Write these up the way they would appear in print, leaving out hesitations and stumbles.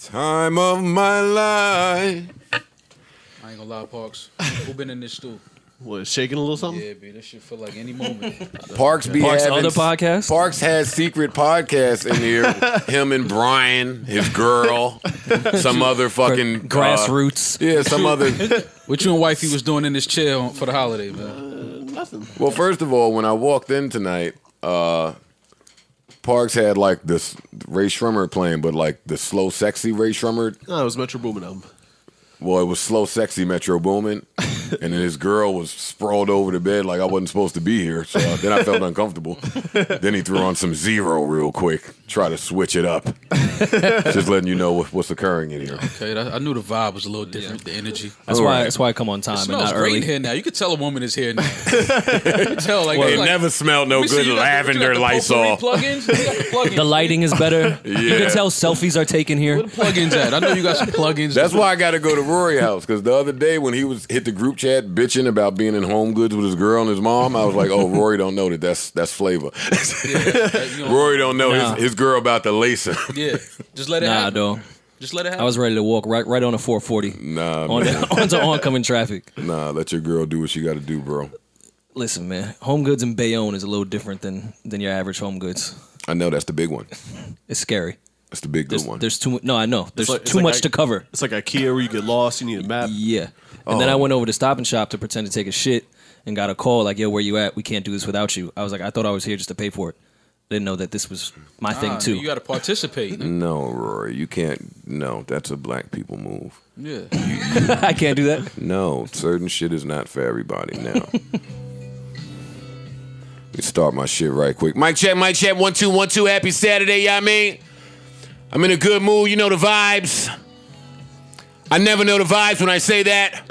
Time of my life. I ain't gonna lie, Parks. Who been in this stool? What, shaking a little something? Yeah, B, this shit feel like any moment. Parks be Parks having other podcast? Parks has secret podcasts in here. Him and Brian, his girl, some other fucking grassroots. Yeah, some other. What you and wifey was doing in this chair for the holiday, man? Nothing. Well, first of all, when I walked in tonight, Parks had like this Ray Shrummer playing, but like the slow, sexy Ray Shrummer. No, it was Metro Boomin album. Well, it was slow, sexy Metro Boomin, and then his girl was sprawled over the bed like I wasn't supposed to be here. So then I felt uncomfortable. Then he threw on some Zero real quick, try to switch it up. Just letting you know what's occurring in here. Okay, I knew the vibe was a little different, the energy. That's why I come on time It and smells not great early. in here now. You could tell a woman is here now. You can tell, like, It like, never smelled no let me see, good you got lavender the Lysol. plug-ins? You got the plug-ins. The lighting is better. You Yeah. can tell selfies are taken here. Where the plug-ins at? I know you got some plug-ins. That's why I got to go to Rory house, because the other day when he was hit the group chat bitching about being in Home Goods with his girl and his mom, I was like, oh, Rory don't know that's flavor. Rory don't know Nah. his girl about to lace him. Yeah, just let it Nah, happen. though. Just let it happen. I was ready to walk right on the 440 Nah, on man. onto oncoming traffic. Nah, let your girl do what she got to do, bro. Listen, man, Home Goods in Bayonne is a little different than your average Home Goods. I know that's the big one. It's scary. That's the big good one. There's too much. No, I know. There's It's too like much to cover. It's like IKEA where you get lost, you need a map. Yeah. And then I went over to Stop and Shop to pretend to take a shit and got a call like, yo, where you at? We can't do this without you. I was like, I thought I was here just to pay for it. Didn't know that this was my thing, too. You got to participate. No, Rory, you can't. No, that's a black people move. Yeah. I can't do that. No, certain shit is not for everybody now. Let me start my shit right quick. Mic check, 1 2 1 2. Happy Saturday, y'all mean? I'm in a good mood, you know the vibes. I never know the vibes when I say that.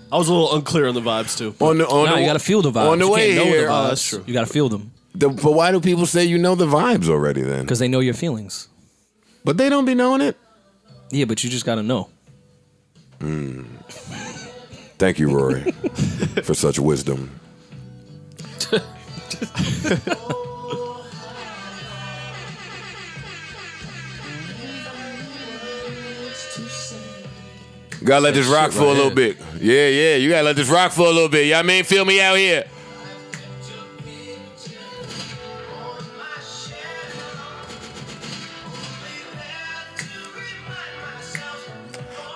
I was a little unclear on the vibes, too. On the, You got to feel the vibes. On the You way can't know here. the vibes. Oh, that's true. You got to feel them But why do people say you know the vibes already then? because they know your feelings. But they don't be knowing it. Yeah, but you just got to know. Thank you, Rory, for such wisdom. Gotta let this rock for a little bit. Yeah, you gotta let this rock for a little bit. Y'all mean, feel me out here.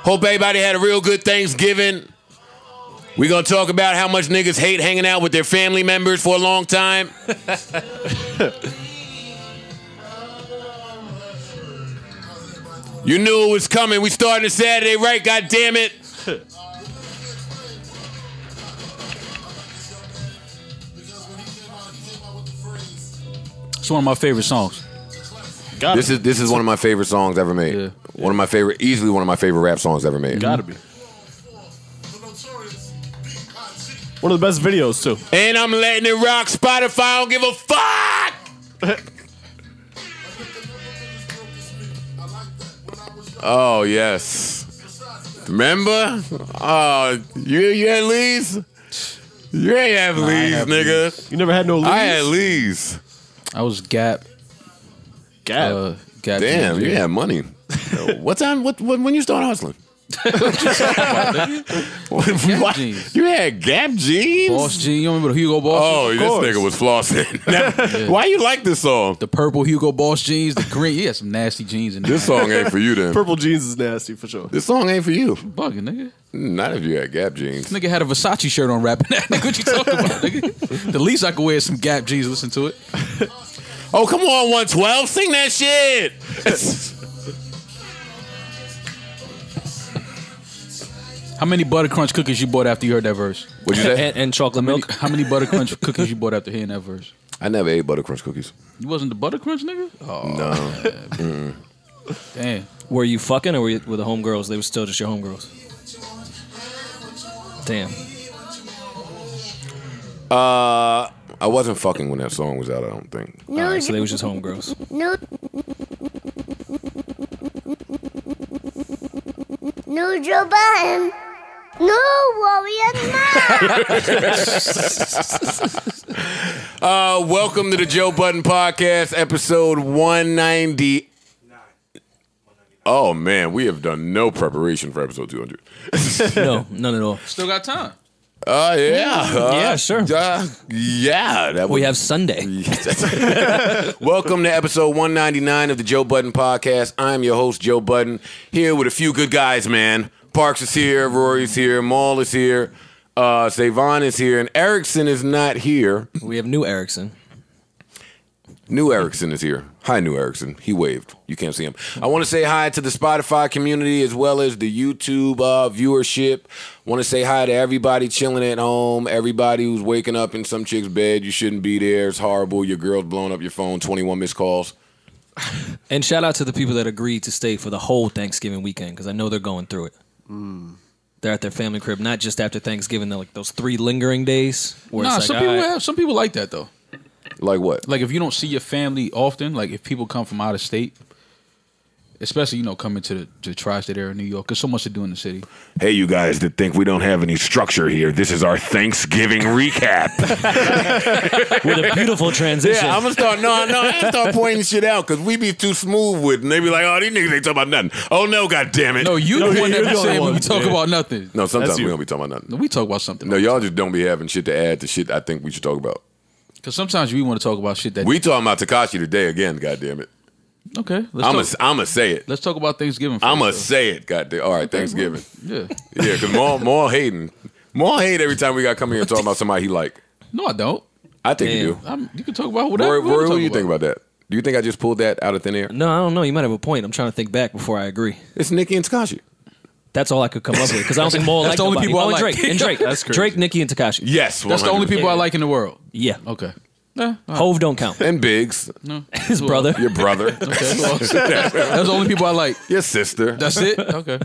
Hope everybody had a real good Thanksgiving. We're gonna talk about how much niggas hate hanging out with their family members for a long time. You knew it was coming. We started Saturday, right? God damn it. It's one of my favorite songs. This is one of my favorite songs ever made. Yeah. Easily one of my favorite rap songs ever made. Gotta be. One of the best videos, too. And I'm letting it rock. Spotify, I don't give a fuck. Oh yes. Remember? Oh, you had Lee's? You ain't have Lee's, nigga. You never had no leads? I had Lee's. I was Gap. Gap. Gap. Damn, jeans, you yeah. had money. What time? When you start hustling? Gap jeans. You had Gap jeans? Boss jeans. You remember the Hugo Boss? Oh, Of this course. nigga was flossing. Why you like this song? The purple Hugo Boss jeans, the green. He had some nasty jeans in there. This song ain't for you then. Purple jeans is nasty, for sure. This song ain't for you. Bugging, nigga. Not if you had Gap jeans. Nigga had a Versace shirt on rapping that. Nigga, what you talking about, nigga? The least I could wear is some Gap jeans. Listen to it. Oh, come on, 112. Sing that shit. How many Butter Crunch cookies you bought after you heard that verse? What'd you say? And chocolate milk. How many Butter Crunch cookies you bought after hearing that verse? I never ate Butter Crunch cookies. You wasn't the Butter Crunch nigga? Oh, No. damn. Were you fucking or were the homegirls? They were still just your homegirls. Damn. I wasn't fucking when that song was out, I don't think. All right, so they was just homegirls. No Joe Budden. No Rory and Mal. Welcome to the Joe Budden Podcast, episode 190. Oh man, we have done no preparation for episode 200. No, none at all. Still got time. Yeah. Yeah, sure. Yeah. That We was- have Sunday. Welcome to episode 199 of the Joe Budden Podcast. I'm your host, Joe Budden, here with a few good guys, man. Parks is here, Rory's here, Mal is here, Savon is here, and Erickson is not here. We have new Erickson. New Erickson is here. Hi, New Erickson. He waved. You can't see him. I want to say hi to the Spotify community as well as the YouTube viewership. Want to say hi to everybody chilling at home, everybody who's waking up in some chick's bed. You shouldn't be there. It's horrible. Your girl's blowing up your phone, 21 missed calls. And shout out to the people that agreed to stay for the whole Thanksgiving weekend because I know they're going through it. They're at their family crib, not just after Thanksgiving. They're like those 3 lingering days. Where Nah, it's like, some people like that though. Like what? Like if you don't see your family often, like if people come from out of state, especially coming to the tri-state area of New York, there's so much to do in the city. Hey, you guys that think we don't have any structure here, this is our Thanksgiving recap. with a beautiful transition. Yeah, I'm gonna start. I'm gonna start pointing shit out because we be too smooth with, and they be like, "Oh, these niggas ain't talking about nothing." Oh no, god damn it! No, you the one that you're be the only saying when one. we talk Yeah. about nothing. No, sometimes That's we you. don't be talking about nothing. No, we talk about something. No, y'all just don't be having shit to add to shit I think we should talk about. Because sometimes we want to talk about shit that. We talking about Tekashi today again, goddamn it. Okay, I'ma say it. let's talk about Thanksgiving. First, I'ma though. say it, goddamn. All right, Thanksgiving. Yeah. Yeah, because Maul hating. Maul hate every time we got come here and talk about somebody he like. No, I don't. I think you Damn. do. You can talk about whatever. Rory, we wanna what talk do you think about that? Do you think I just pulled that out of thin air? No, I don't know. You might have a point. I'm trying to think back before I agree. It's Nicki and Tekashi. That's all I could come up with because I don't think Maul That's liked the only nobody. people I Oh, and like. Drake. And Drake. That's crazy. Drake, Nicki, and Tekashi. Yes, That's the only 100%. people I like in the world. Yeah. Okay. Yeah, all right. Hove don't count. And Biggs, His brother. your brother, Okay. Well, that's the only people I like. your sister. That's it. Okay.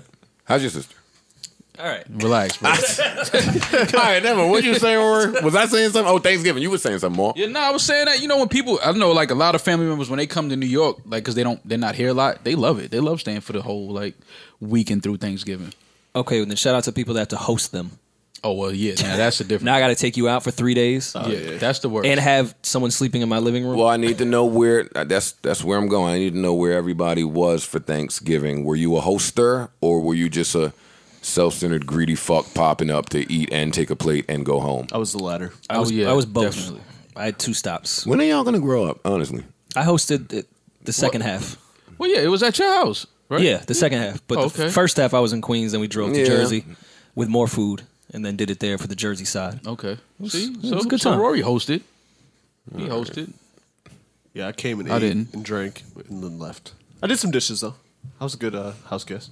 How's your sister? All right. Relax, bro. All right, never. What you saying, Rory? Was I saying something? Oh, Thanksgiving. You were saying something more. Yeah, no, I was saying that when people, I don't know, like a lot of family members when they come to New York, like because they're not here a lot, they love it. They love staying for the whole like weekend through Thanksgiving. Okay, well, then shout out to people that have to host them. Oh well, yeah, now that's the difference. Now I got to take you out for 3 days yeah, that's the worst. and have someone sleeping in my living room. Well, I need to know where. That's where I'm going. I need to know where everybody was for Thanksgiving. Were you a hoster or were you just a self-centered, greedy fuck popping up to eat and take a plate and go home? I was the latter. I was yeah, both. definitely. I had 2 stops. When are y'all gonna grow up? Honestly, I hosted the second half. Well, yeah, it was at your house, right? Yeah, the second half. But Oh, the okay. first half I was in Queens, then we drove to Yeah. Jersey with more food, and then did it there for the Jersey side. Okay. See, was a good so time. Rory hosted. He hosted. Yeah, I came and I ate didn't. and drank and then left. I did some dishes though. I was a good house guest.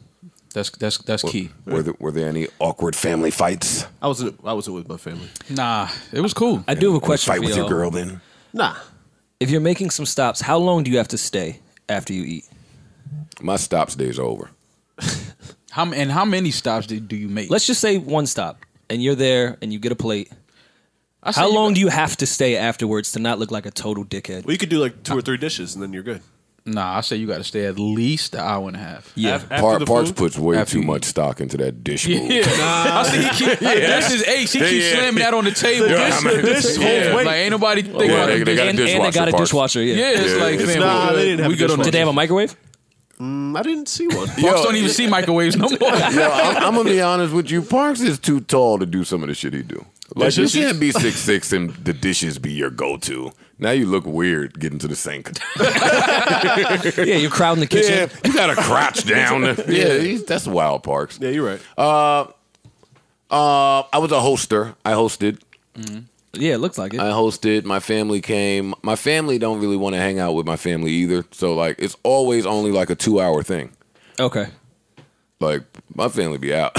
That's key. were there any awkward family fights? I wasn't with my family. Nah, it was cool. I do have a question Fight for with y'all. your girl then? Nah. If you're making some stops, how long do you have to stay after you eat? My stops days are over. How many stops do you make? Let's just say 1 stop, and you're there, and you get a plate. I say How you long got- do you have to stay afterwards to not look like a total dickhead? Well, you could do like 2 or 3 dishes and then you're good. Nah, I say you got to stay at least an hour and a half. Yeah. After the Parks food? puts way After too you- much stock into that dish move. Yeah, I see he keep. This is ace. He keeps Yeah. slamming that on the table. This whole Yeah, weight. like ain't nobody think Yeah, about they it. got a and they dishwasher, got a Parks. dishwasher, yeah. Yeah, it's like It's fam, nah, we they didn't have we a good on dishwasher. Did they have a microwave? I didn't see one. Parks don't even see microwaves no more. Yo, I'm gonna be honest with you. Parks is too tall to do some of the shit he do. Like you can't be 6'6" and the dishes be your go-to. Now you look weird getting to the sink. Yeah, you're crowding the kitchen. Yeah, you gotta crouch down. That's wild, Parks. Yeah, you're right. I was a hoster. I hosted. Yeah, it looks like it. I hosted. My family came. My family don't really want to hang out with my family either. So like, it's always only like a 2-hour thing. Okay. Like my family be out,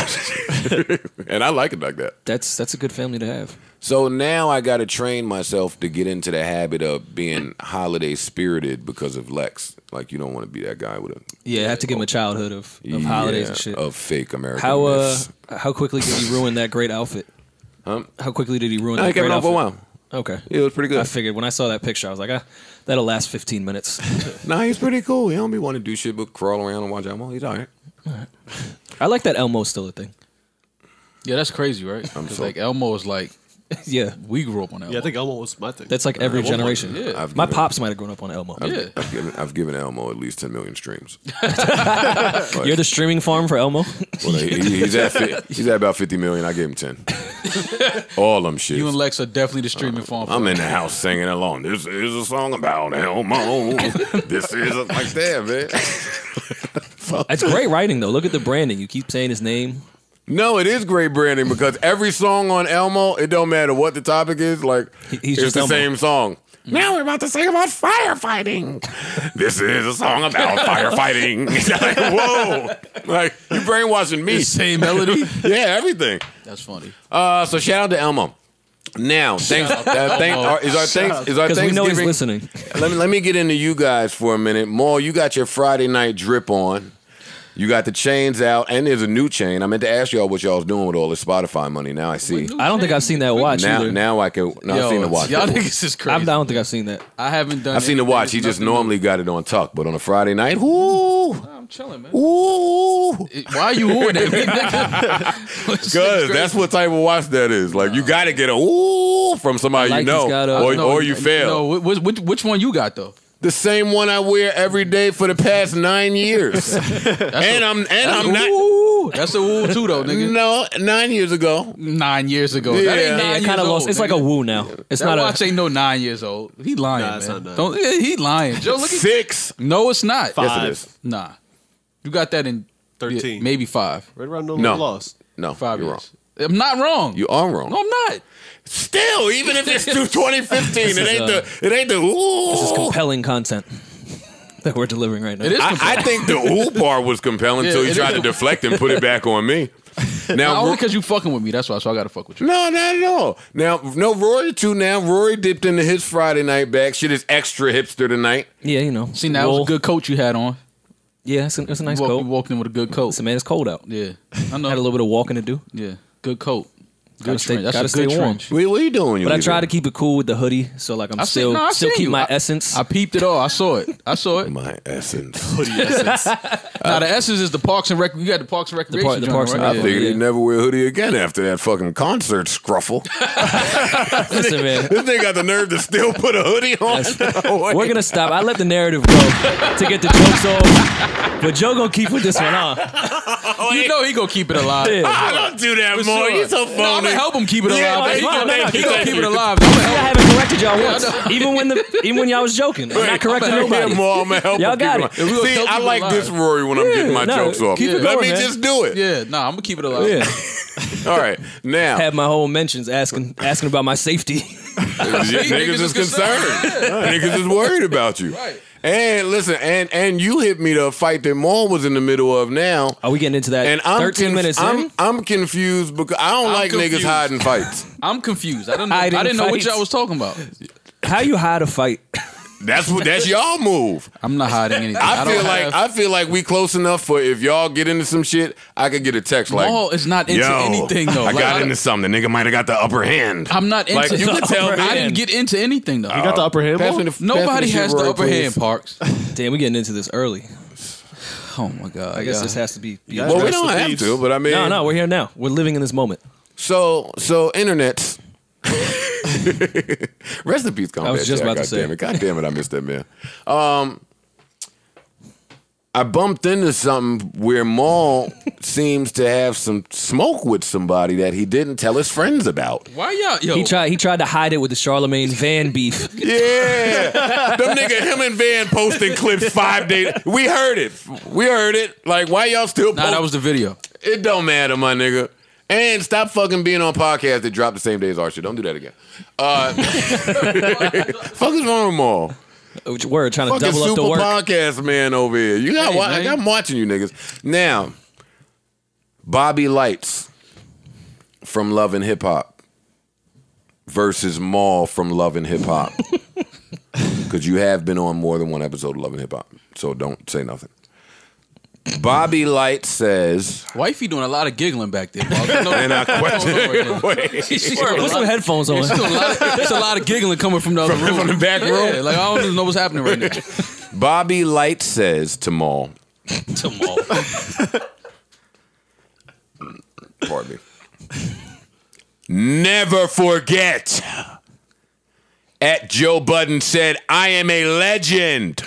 and I like it like that. That's a good family to have. So now I got to train myself to get into the habit of being holiday spirited because of Lex. Like you don't want to be that guy with a Yeah, I have to give him a childhood of holidays and shit. of fake American. How quickly did he ruin that great outfit? How quickly did he ruin I that kept great it on for a outfit? while. Okay. Yeah, it was pretty good. I figured when I saw that picture, I was like, that'll last 15 minutes. Nah, he's pretty cool. He don't be wanting to do shit but crawl around and watch Elmo. He's all right. I like that Elmo's still a thing. Yeah, that's crazy, right? I'm 'Cause, so- like Elmo is like Yeah. We grew up on Elmo. Yeah, I think Elmo was my thing. That's like every generation. Yeah. My pops might have grown up on Elmo. Yeah. I've given Elmo at least 10 million streams. You're the streaming farm for Elmo? Well, he's at about 50 million. I gave him 10. All them shit. You and Lex are definitely the streaming farm. I'm in the house singing along. This is a song about Elmo. This is like that, man. It's great writing, though. Look at the branding. You keep saying his name. No, it is great branding because every song on Elmo, it don't matter what the topic is. Like, He's it's just the Elmo. same song. Now we're about to sing about firefighting. This is a song about firefighting. Like, whoa. Like, you brainwashing me. The same melody. Yeah, everything. That's funny. So shout out to Elmo. Now, is our Because we know he's Thanksgiving. listening. Let me get into you guys for a minute. Maul, you got your Friday night drip on. You got the chains out, and there's a new chain. I meant to ask y'all what y'all was doing with all this Spotify money. Now I see. I don't think I've seen that watch either. Now I can. Now I've seen the watch. Y'all niggas is I crazy. don't think I've seen that. I haven't done. I've seen the anything. watch. He There's just nothing normally got it on tuck, but on a Friday night, whoo, I'm chilling, man. whoo. Why are you wooing at me, nigga? Because that's what type of watch that is. Like, you got to get a ooh from somebody Like you know, he's got or you fail. No, which one you got though? The same one I wear every day for the past 9 years. I'm not. Ooh, that's a woo too though, nigga. No, 9 years ago. 9 years ago. Yeah. That ain't 9 Yeah, years kind of old. lost. It's like a woo now. It's That not watch a. ain't no 9 years old. He lying, Nah, it's man. not 9. He lying. Joe, look at 6. No, it's not. Five. Yes, it is. Nah, you got that in 13. maybe 5. Right around no, No. loss. No, 5 you're years. I'm not wrong. wrong. You are wrong. No, I'm not. Still, even if it's 2015, it ain't the ooh. This is compelling content that we're delivering right now. It is. I think the ooh part was compelling until Yeah, you it tried is. to deflect and put it back on me. Not Now, only because you fucking with me. That's why. So I gotta fuck with you. no, not at all. Now, no, Rory too. Now, Rory dipped into his Friday night bag. Shit is extra hipster tonight. Yeah, you know. See, that was a good coat you had on. Yeah, it's a nice You coat. walked in with a good coat. Listen, man, it's cold out. Yeah, I know. Had a little bit of walking to do. Yeah, good coat. Gotta Good stay- trench. That's gotta a stay good warm. trench. What are you doing? But I try to keep it cool with the hoodie, so like I'm I still seen keep you. my essence. I peeped it all. I saw it. My essence. Now the essence is the Parks and Rec. You got the Parks and Recreation. the joint, Parks and right? I Yeah. figured he'd never wear a hoodie again after that fucking concert scruffle. Listen, man, This nigga got the nerve to still put a hoodie on. we're gonna stop. I let the narrative go to get the jokes off, but Joe gonna keep with this one on. You know he gonna keep it alive. Yeah. I don't do that, For more. sure. You so No, I'm phony. gonna help him keep it alive. Yeah, man. that's He fine. gonna, No, no, he keep gonna it. keep it alive. I'm gonna I help him. haven't corrected y'all I once, know. even when y'all was joking. I'm not correcting I'm nobody. I'm gonna help Y'all him got keep it. alive. We gonna See, help I him like alive. this Rory when I'm getting my no, jokes off. keep it Let going, me man. just do it. Yeah, nah, I'm gonna keep it alive. Yeah, All right, now had my whole mentions asking about my safety. niggas is concerned. Niggas is worried about you. Right. And listen, and you hit me to a fight that Maul was in the middle of now. Are we getting into that? And I'm 13 minutes in. I'm confused because I don't I'm like niggas confused. hiding fights. I'm confused. I didn't Hiding know what fights. y'all was talking about. How you hide a fight? That's y'all move. I'm not hiding anything. I feel like we close enough for if y'all get into some shit, I could get a text like, Maul is not into "Yo, anything though. I Like, got into something. The nigga might have got the upper hand." I'm not into. Like, you can tell me. I didn't get into anything though. You got the upper hand, Pass ball? me the- pass me Nobody shit, has the Rory, upper please. hand, Parks. Damn, we getting into this early. Oh my god. I guess this has to be. Yeah. Well, we Rest don't in have peace. to, but I mean, No, we're here now. We're living in this moment. So internets. Rest in peace, Combat I was just Jack. about to say. God damn it, I missed that man. I bumped into something where Maul seems to have some smoke with somebody that he didn't tell his friends about. Why y'all? Yo, He tried to hide it with the Charlemagne Van beef. Yeah, them nigga, him and Van posting clips 5 days. We heard it. Like, why y'all still? Nah, that was the video. It don't matter, my nigga. And stop fucking being on podcasts that drop the same day as our shit. Don't do that again. Fuck is wrong with Maul? Word, trying to Fucking double up super the work. podcast man over here. You got? Hey, man. I'm watching you niggas now. Bobby Lights from Love and Hip Hop versus Maul from Love and Hip Hop, because you have been on more than one episode of Love and Hip Hop, so don't say nothing. Bobby Light says, Wifey doing a lot of giggling back there. Parks. and I question, Put some headphones on. There's a lot of giggling coming from the other room. from the back room. Yeah, like I don't even know what's happening right now. Bobby Light says to Maul, pardon me, Never forget. At Joe Budden said, I am a legend.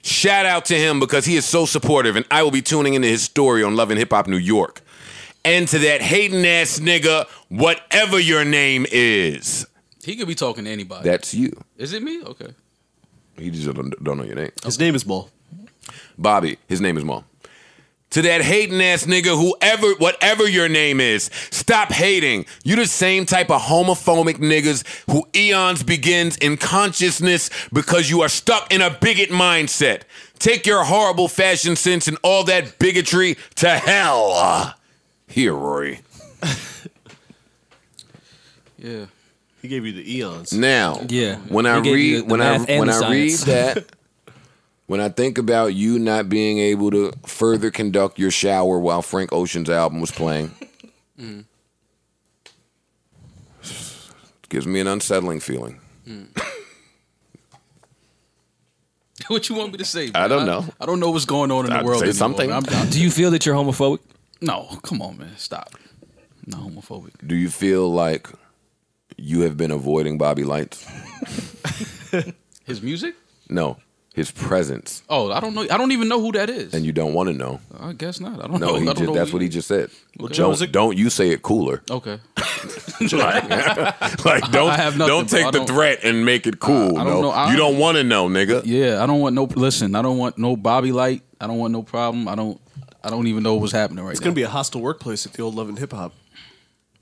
Shout out to him because he is so supportive, and I will be tuning into his story on Love and Hip Hop New York. And to that hating ass nigga, whatever your name is. He could be talking to anybody. That's you. Is it me? Okay. He just don't know your name. His name is Mal. Bobby, his name is Mal. To that hating ass nigga, whatever your name is, stop hating. You the same type of homophobic niggas who eons begins in consciousness because you are stuck in a bigot mindset. Take your horrible fashion sense and all that bigotry to hell. Here, Rory. Yeah. He gave you the eons. Now, Yeah. when I He read gave you the math and the read science. that, when I think about you not being able to further conduct your shower while Frank Ocean's album was playing, gives me an unsettling feeling. What you want me to say? I man? don't know. I don't know what's going on in the I'd world say anymore, something. man. Do you feel that you're homophobic? No, come on, man. Stop. Not homophobic. Do you feel like you have been avoiding Bobby Lights? His music? No, his presence, Oh, I don't know. I don't even know who that is. and you don't want to know. I guess not. I don't No, know. I he don't just, know that's who what he just said. Joe, Don't you say it cooler. Okay. Like don't I have nothing, don't bro. take I the don't- threat and make it cool. I don't no, know. you don't want to know, nigga. Yeah, I don't want no. Listen, I don't want no Bobby Light. I don't want no problem. I don't even know what's happening right It's now. gonna be a hostile workplace at the old Love and Hip Hop.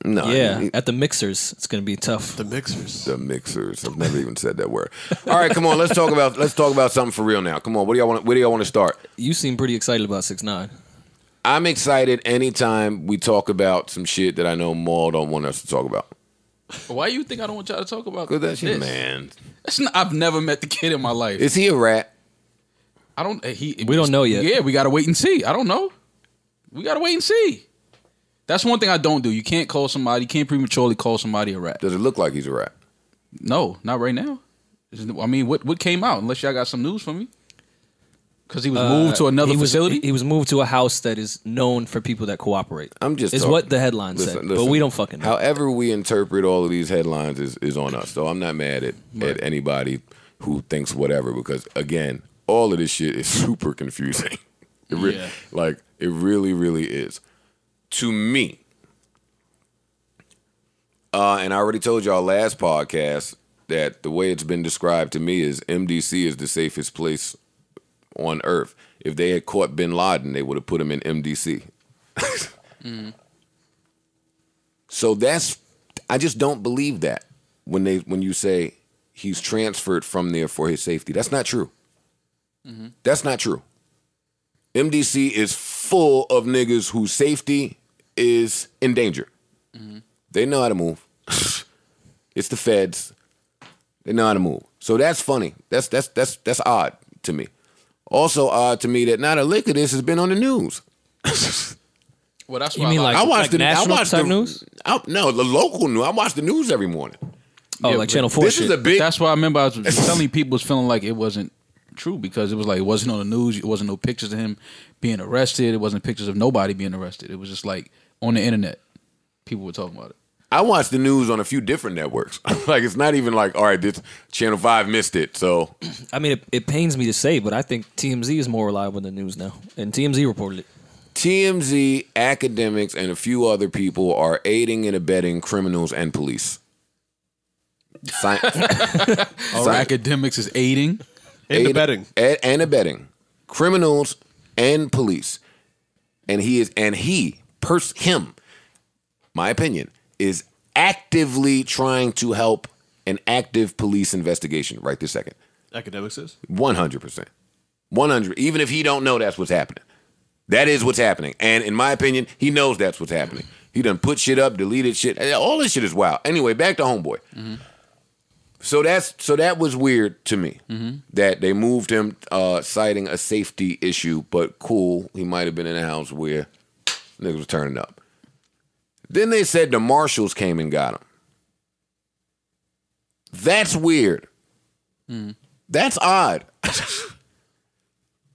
No, Yeah. At the mixers, it's gonna be tough. The mixers. the mixers. I've never even said that word. All right, come on. Let's talk about something for real now. Come on. Where do y'all want to start? You seem pretty excited about 6ix9ine. I'm excited anytime we talk about some shit that I know Maul don't want us to talk about. Why you think I don't want y'all to talk about? Cause that's your this? man. That's not, I've never met the kid in my life. Is he a rat? I don't. We don't know yet. Yeah, we gotta wait and see. I don't know. We gotta wait and see. That's one thing I don't do. You can't call somebody. You can't prematurely call somebody a rat. Does it look like he's a rat? No, not right now. I mean, what came out? Unless y'all got some news for me. Because he was moved to another facility. He was moved to a house that is known for people that cooperate. I'm just Is talking. what the headline said, but we don't fucking know. However we interpret all of these headlines is on us. So I'm not mad at anybody who thinks whatever because again, all of this shit is super confusing. Like it really, really is. To me, and I already told y'all last podcast that the way it's been described to me is MDC is the safest place on earth. If they had caught Bin Laden, they would have put him in MDC. So I just don't believe that when you say he's transferred from there for his safety. That's not true. That's not true. MDC is full of niggas whose safety is in danger. They know how to move. It's the feds. They know how to move. So that's funny. That's odd to me. Also odd to me that not a lick of this has been on the news. Well, that's You why mean I like- like national type news? No, the local news. I watch the news every morning. Oh, Yeah, like but Channel 4 This shit. is a big. That's why I remember I was telling people was feeling like it wasn't true because it was like it wasn't on the news. It wasn't no pictures of him being arrested. It wasn't pictures of nobody being arrested. It was just like on the internet, people were talking about it. I watch the news on a few different networks. Like it's not even like, all right, this Channel 5 missed it. So I mean, it pains me to say, but I think TMZ is more reliable than news now, and TMZ reported it. TMZ, academics, and a few other people are aiding and abetting criminals and police. Academics is aiding. And abetting. And abetting criminals and police. And him, my opinion, is actively trying to help an active police investigation right this second. Academics is? 100%. 100. Even if he don't know that's what's happening. That is what's happening. And in my opinion, he knows that's what's happening. He done put shit up, deleted shit. All this shit is wild. Anyway, back to Homeboy. So that was weird to me. That they moved him citing a safety issue, but cool. He might have been in a house where niggas was turning up. Then they said the marshals came and got him. That's weird. That's odd.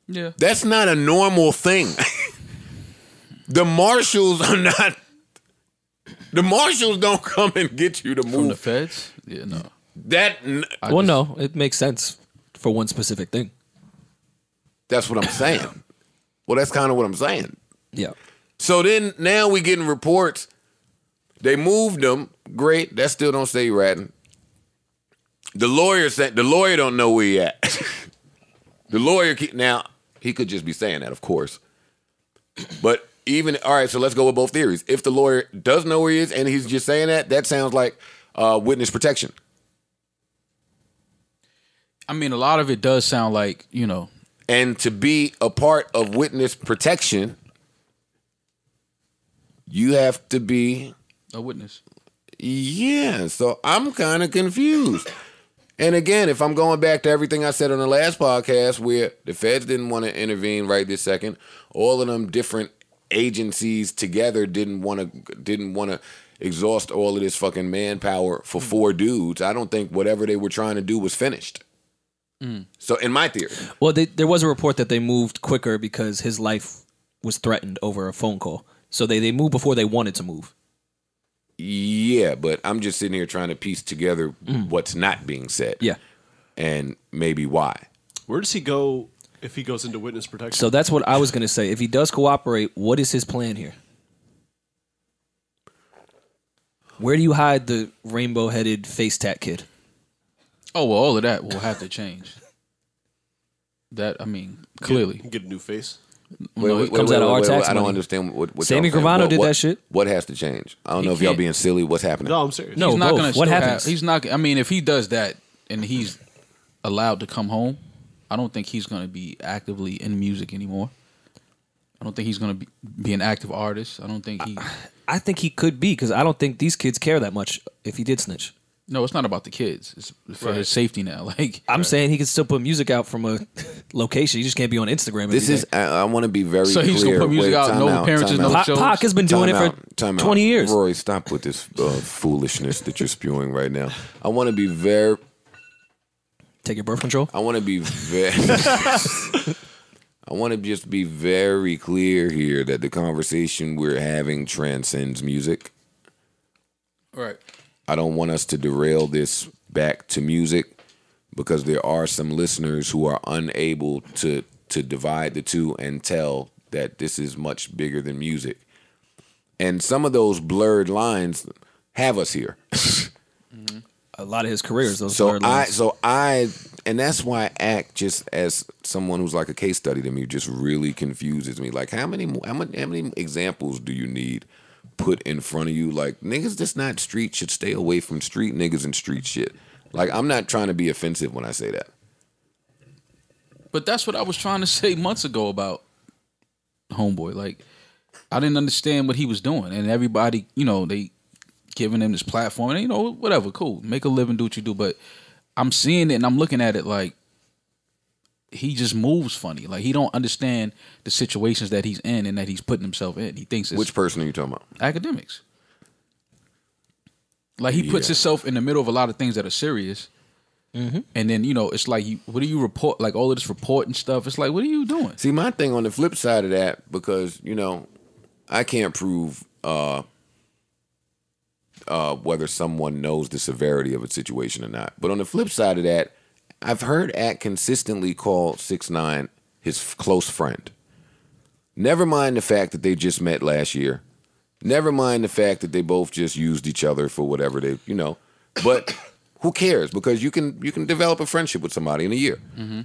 Yeah. That's not a normal thing. The marshals are not. The marshals don't come and get you to move. From the feds? Yeah, no. No, it makes sense for one specific thing. That's what I'm saying. Well, that's kind of what I'm saying. Yeah. So then now we getting reports. They moved him. Great. That still don't say he ratting. The lawyer don't know where he at. The lawyer now he could just be saying that, of course. But all right, so let's go with both theories. If the lawyer does know where he is and he's just saying that sounds like witness protection. I mean, a lot of it does sound like, And to be a part of witness protection, you have to be a witness. Yeah, so I'm kind of confused. And again, if I'm going back to everything I said on the last podcast where the feds didn't want to intervene right this second, all of them different agencies together didn't want to exhaust all of this fucking manpower for 4 dudes. I don't think whatever they were trying to do was finished. So in my theory. Well, there was a report that they moved quicker because his life was threatened over a phone call. So they moved before they wanted to move. Yeah, but I'm just sitting here trying to piece together what's not being said. Yeah. And maybe why. Where does he go if he goes into witness protection? So that's what I was going to say. If he does cooperate, what is his plan here? Where do you hide the rainbow-headed face tat kid? Oh, well, all of that will have to change. That, I mean, clearly. Get a new face. It comes out of our tax I don't money. understand what Sammy Gravano did that shit. What has to change? I don't know if y'all being silly. What's happening? No, I'm serious. No, He's not both. gonna What still happens? he's not. I mean, if he does that and he's allowed to come home, I don't think he's going to be actively in music anymore. I don't think he's going to be an active artist. I don't think he. I think he could be because I don't think these kids care that much if he did snitch. No, it's not about the kids. It's for his safety now. Like I'm saying, he can still put music out from a location. He just can't be on Instagram. This is. I want to be very clear. So he's gonna put music out, no appearances, no shows. Pac has been doing it for 20 years. Rory, stop with this foolishness that you're spewing right now. I want to be very. Take your birth control. I want to be very. I want to just be very clear here that the conversation we're having transcends music. right. I don't want us to derail this back to music because there are some listeners who are unable to divide the two and tell that this is much bigger than music. And some of those blurred lines have us here. A lot of his careers, those blurred lines. And that's why I act just as someone who's like a case study to me, just really confuses me. Like, how many examples do you need put in front of you? Like, niggas that's not street should stay away from street niggas and street shit. Like, I'm not trying to be offensive when I say that. But that's what I was trying to say months ago about Homeboy. Like, I didn't understand what he was doing, and everybody, they giving him this platform, and whatever, cool, make a living, do what you do. But I'm seeing it and I'm looking at it like he just moves funny. Like, he don't understand the situations that he's in and that he's putting himself in. He thinks it's Which person are you talking about? academics. Like, he puts himself in the middle of a lot of things that are serious. Mm-hmm. And then, it's like, what do you report? Like, all of this reporting stuff. It's like, what are you doing? See, my thing on the flip side of that, because, I can't prove whether someone knows the severity of a situation or not. But on the flip side of that, I've heard Act consistently call 6ix9ine his close friend. Never mind the fact that they just met last year. Never mind the fact that they both just used each other for whatever they, But who cares? Because you can develop a friendship with somebody in a year. Mm-hmm.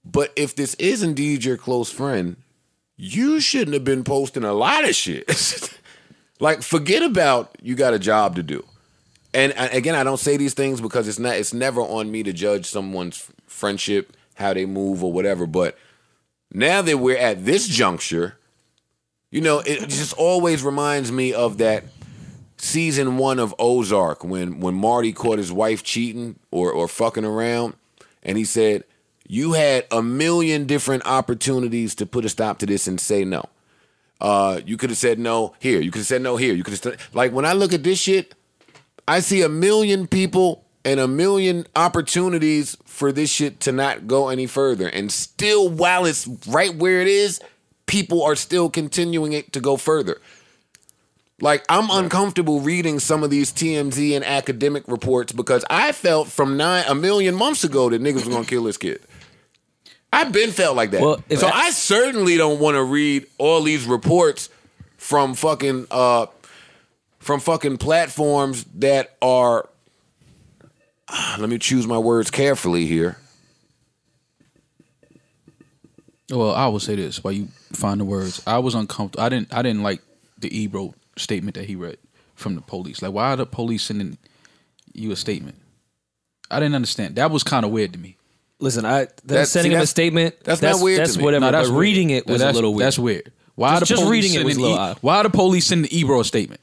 But if this is indeed your close friend, you shouldn't have been posting a lot of shit. Like, forget about you got a job to do. And again, I don't say these things because it's never on me to judge someone's friendship, how they move or whatever. But now that we're at this juncture, it just always reminds me of that season 1 of Ozark when Marty caught his wife cheating or fucking around. And he said, you had a million different opportunities to put a stop to this and say no. You could have said no here. You could have said no here. You could have like, when I look at this shit, I see a million people and a million opportunities for this shit to not go any further. And still, while it's right where it is, people are still continuing it to go further. Like, I'm uncomfortable reading some of these TMZ and academic reports because I felt from a million months ago that niggas was gonna kill this kid. I've been felt like that. Well, so I certainly don't want to read all these reports from fucking platforms that are. Let me choose my words carefully here. Well, I will say this while you find the words. I was uncomfortable. I didn't like the Ebro statement that he read from the police. Like, why are the police sending you a statement? I didn't understand. That was kind of weird to me. Listen, sending him a statement. That's not weird. That's to me. whatever. No, that's but reading it was a little weird. That's weird. Why are the just police reading it was a little odd. Why are the police sending Ebro a statement?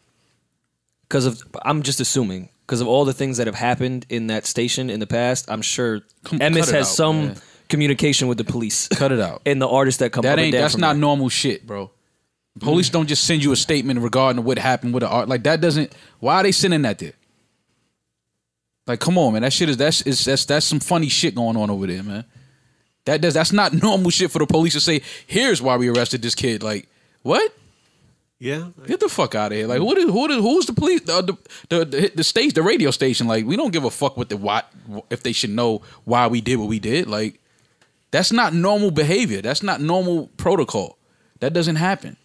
Because I'm just assuming because of all the things that have happened in that station in the past. I'm sure Emmis has some communication with the police. Cut it out. And the artists that come up and down that's from not there. normal shit, bro. Police don't just send you a statement regarding what happened with the art. Like, that doesn't. Why are they sending that there? Like, come on, man. That shit that's some funny shit going on over there, man. That's not normal shit for the police to say. Here's why we arrested this kid. Like, what? Yeah. Get the fuck out of here. Like, who's the police? The station, the radio station. Like, we don't give a fuck what if they should know why we did what we did. Like, that's not normal behavior. That's not normal protocol. That doesn't happen.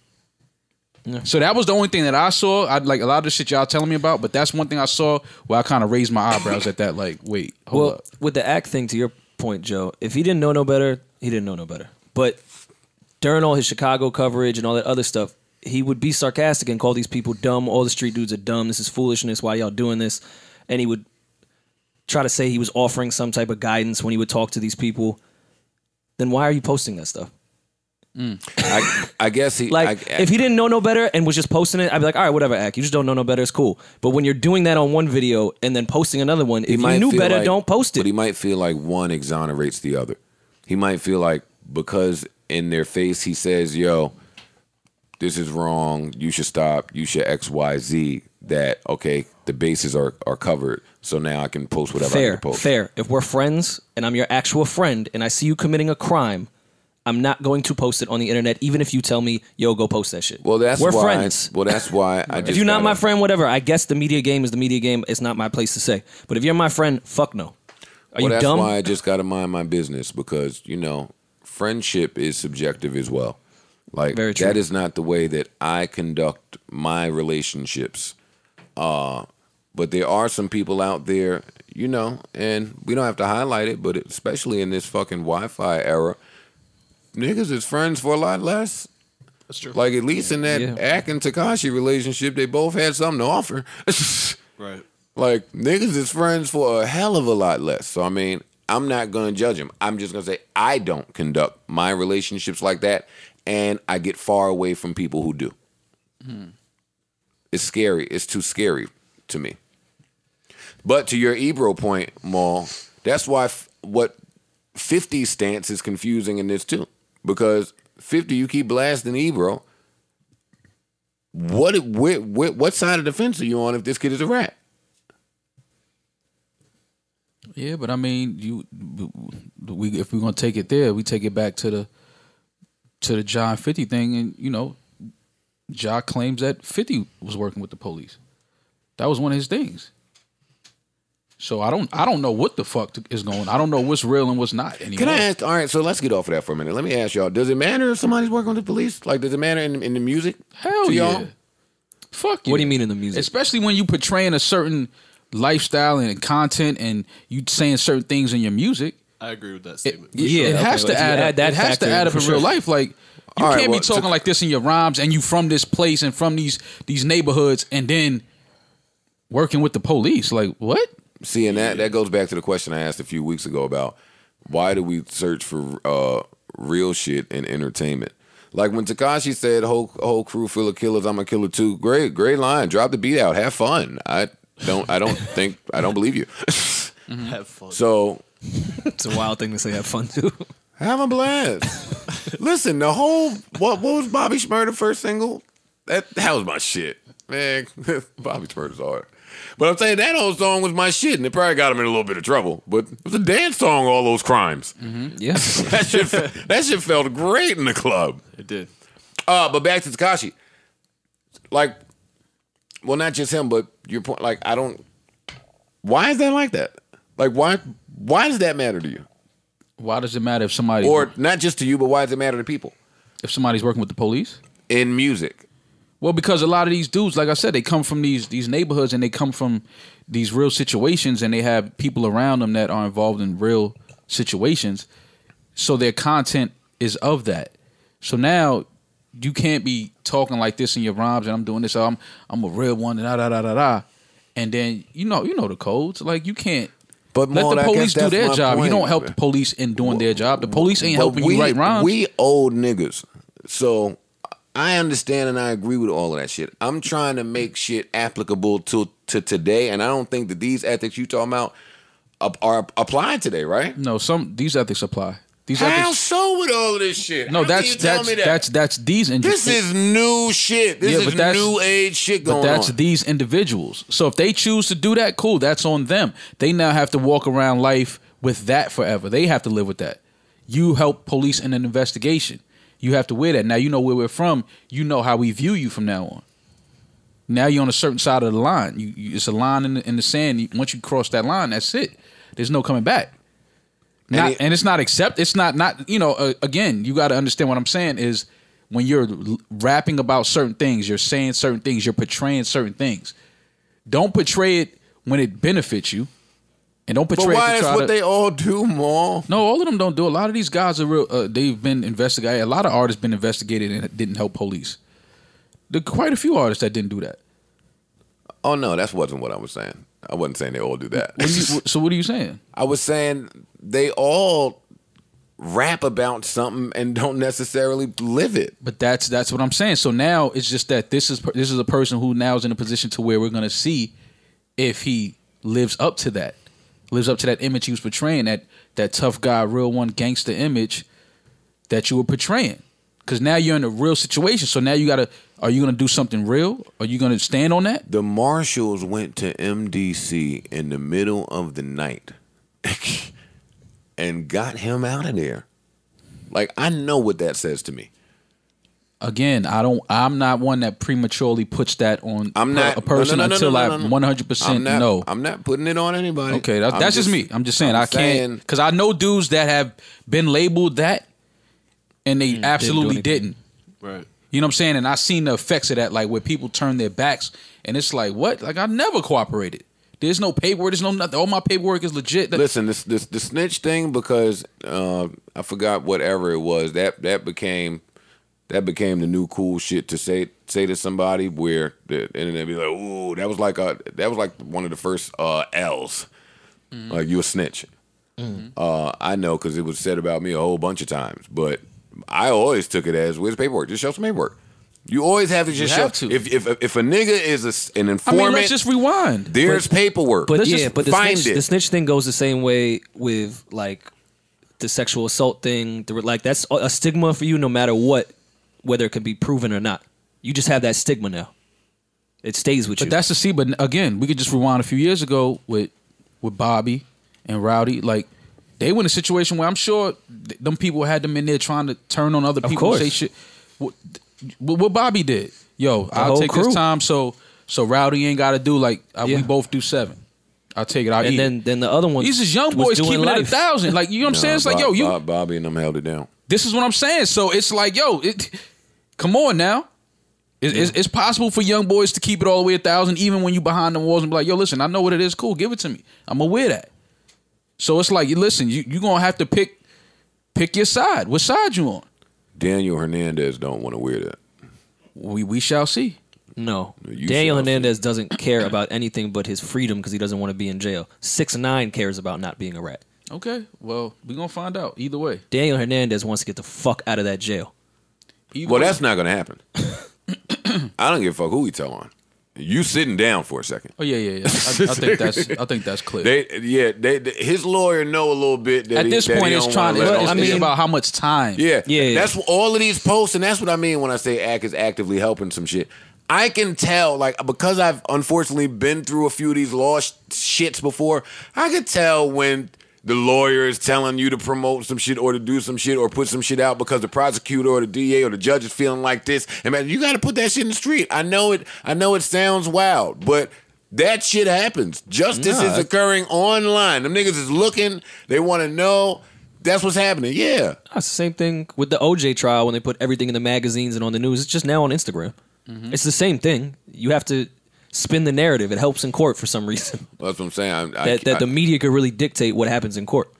Yeah. So that was the only thing that I saw. I like a lot of the shit y'all telling me about, but that's one thing I saw where I kind of raised my eyebrows at that. Like, wait, hold up. With the act thing, to your point, Joe, if he didn't know no better, he didn't know no better. But during all his Chicago coverage and all that other stuff, he would be sarcastic and call these people dumb. All the street dudes are dumb. This is foolishness. Why y'all doing this? And he would try to say he was offering some type of guidance when he would talk to these people. Then why are you posting that stuff? I guess he if he didn't know no better and was just posting it, I'd be like, all right, whatever, Ack. You just don't know no better. It's cool. But when you're doing that on one video and then posting another one, if you knew better, don't post it. But he might feel like one exonerates the other. He might feel like because in their face he says, "Yo, this is wrong. You should stop. You should XYZ." That okay, the bases are covered. So now I can post whatever I can post. Fair. If we're friends and I'm your actual friend and I see you committing a crime, I'm not going to post it on the internet, even if you tell me, "Yo, go post that shit." Well, we're friends. Well, that's why I. If you're not my friend, whatever. I guess the media game is the media game. It's not my place to say. But if you're my friend, fuck no. Are you that's dumb? Why I just got to mind my business because friendship is subjective as well. Like Very true. That is not the way that I conduct my relationships. But there are some people out there, and we don't have to highlight it, but especially in this fucking Wi-Fi era. Niggas is friends for a lot less. That's true. Like, at least in that Ack and Tekashi relationship, they both had something to offer. Right. Like, niggas is friends for a hell of a lot less. So, I mean, I'm not going to judge him. I'm just going to say I don't conduct my relationships like that, and I get far away from people who do. It's scary. It's too scary to me. But to your Ebro point, Maul, that's why what 50's stance is confusing in this, too. Because 50, you keep blasting Ebro. What side of the fence are you on if this kid is a rat? Yeah, but I mean, if we're gonna take it there, we take it back to the John 50 thing, and Ja claims that 50 was working with the police. That was one of his things. So I don't know what the fuck is going on. I don't know what's real and what's not anymore. Can I ask? All right, so let's get off of that for a minute. Let me ask y'all: does it matter if somebody's working with the police? Like, does it matter in the music? Hell to yeah. Y'all? Fuck you. What do you mean in the music? Especially when you portraying a certain lifestyle and content, and you saying certain things in your music. I agree with that statement. It has to add up. It has to add up in real life. Like, you can't be talking like this in your rhymes, and you from this place and from these neighborhoods, and then working with the police. Like, what? See, and that goes back to the question I asked a few weeks ago about why do we search for real shit in entertainment? Like when Tekashi said, "Whole crew full of killers, I'm a killer too." Great line. Drop the beat out. Have fun. I don't believe you. Have fun. So It's a wild thing to say. Have fun too. have a blast. Listen, the whole what was Bobby Shmurda's first single? That was my shit, man. Bobby Shmurda's hard. But I'm saying that whole song was my shit, and it probably got him in a little bit of trouble. But it was a dance song, all those crimes. Mm-hmm. Yeah. that shit felt great in the club. It did. But back to Tekashi. Like, Well, not just him, but your point. Like, I don't. Why is that like that? Like, why does that matter to you? Why does it matter if somebody, or not just to you, but why does it matter to people? If somebody's working with the police in music? Well, because a lot of these dudes, like I said, they come from these neighborhoods and they come from these real situations, and they have people around them that are involved in real situations. So their content is of that. So now you can't be talking like this in your rhymes, and I'm doing this. I'm a real one, and da. And then you know the codes. Like, you can't let the police do their job. You don't help the police in doing their job. The police ain't helping you write rhymes. We old niggas, so I understand and I agree with all of that shit. I'm trying to make shit applicable to today, and I don't think that these ethics you talking about are applied today, right? No, these ethics apply. How so with all of this shit? No, that's these individuals. This is new shit. This is new age shit going on. But that's these individuals. So if they choose to do that, cool. That's on them. They now have to walk around life with that forever. They have to live with that. You help police in an investigation. You have to wear that. Now you know where we're from. You know how we view you from now on. Now you're on a certain side of the line. It's a line in the sand. Once you cross that line, that's it. There's no coming back. And it's not It's not. Again, you got to understand what I'm saying is when you're rapping about certain things, you're saying certain things, you're portraying certain things. Don't portray it when it benefits you, and don't portray. But why is what they all do, Maul? No, all of them don't do. A lot of these guys are real. They've been investigated. A lot of artists been investigated and didn't help police. There are quite a few artists that didn't do that. Oh no, that wasn't what I was saying. I wasn't saying they all do that. So what are you saying? I was saying they all rap about something and don't necessarily live it. But that's what I'm saying. So now it's just that this is a person who now is in a position to where we're going to see if he lives up to that. Lives up to that image he was portraying, that tough guy, real one, gangster image that you were portraying. Because now you're in a real situation. So now are you going to do something real? Are you going to stand on that? The marshals went to MDC in the middle of the night and got him out of there. Like, I know what that says to me. Again, I'm not one that prematurely puts that on a person until I 100% know. I'm not putting it on anybody. Okay, that's just me. I'm just saying I can't, because I know dudes that have been labeled that and they absolutely didn't. Right. You know what I'm saying? And I seen the effects of that, like where people turn their backs, and it's like, what? Like, I never cooperated. There's no paperwork. There's no nothing. All my paperwork is legit. Listen, the snitch thing, because I forgot whatever it was, that became the new cool shit to say to somebody, where the internet be like, ooh, that was like one of the first L's. Mm-hmm. Like, you a snitch. Mm-hmm. I know, because it was said about me a whole bunch of times, but I always took it as, where's paperwork? Just show some paperwork. You always have to just show. If a nigga is an informant, I mean, let's just rewind. There's paperwork. But the snitch thing goes the same way with like the sexual assault thing. Like, that's a stigma for you, no matter what, whether it can be proven or not. You just have that stigma now. It stays with you. But that's the see. But again, we could just rewind a few years ago with Bobby and Rowdy. Like, they were in a situation where I'm sure them people had them in there trying to turn on other people and say shit. What Bobby did, I'll take this time so Rowdy ain't got to do like we both do 7. I'll take it. And then the other one, these is young boys keeping it at 1,000. Like, you know what I'm saying? It's like, Bobby and them held it down. This is what I'm saying. So it's like, come on now. It's possible for young boys to keep it all the way 1,000, even when you behind the walls and be like, listen, I know what it is. Cool, give it to me. I'm gonna wear that. So it's like, listen, you're gonna have to pick your side. What side you on? Daniel Hernandez don't want to wear that. We shall see. No, Daniel Hernandez doesn't care about anything but his freedom because he doesn't want to be in jail. 6ix9ine cares about not being a rat. Okay, well, we're gonna find out either way. Daniel Hernandez wants to get the fuck out of that jail. That's not gonna happen. I don't give a fuck who he tell on. You sitting down for a second. Oh yeah. I think that's clear. His lawyer know a little bit. That at this point, it's trying. It's about how much time. Yeah. That's all of these posts, and that's what I mean when I say Ack is actively helping some shit. I can tell, like, because I've unfortunately been through a few of these law shits before. I could tell when the lawyer is telling you to promote some shit or to do some shit or put some shit out because the prosecutor or the DA or the judge is feeling like this. And man, you got to put that shit in the street. I know it sounds wild, but that shit happens. Justice is occurring online. Them niggas is looking. They want to know. That's what's happening. Yeah. That's the same thing with the OJ trial when they put everything in the magazines and on the news. It's just now on Instagram. Mm-hmm. It's the same thing. You have to spin the narrative. It helps in court for some reason. That's what I'm saying. That the media could really dictate what happens in court.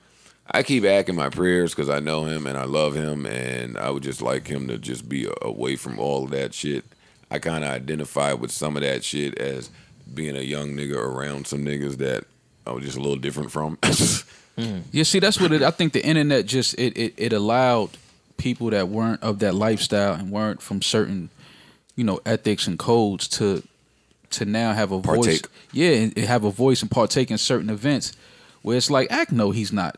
I keep asking my prayers because I know him and I love him, and I would just like him to just be away from all of that shit. I kind of identify with some of that shit as being a young nigga around some niggas that I was just a little different from. Yeah, see, that's what I think the internet just it allowed people that weren't of that lifestyle and weren't from certain, ethics and codes to now have a voice. Yeah, and have a voice and partake in certain events where it's like, he's not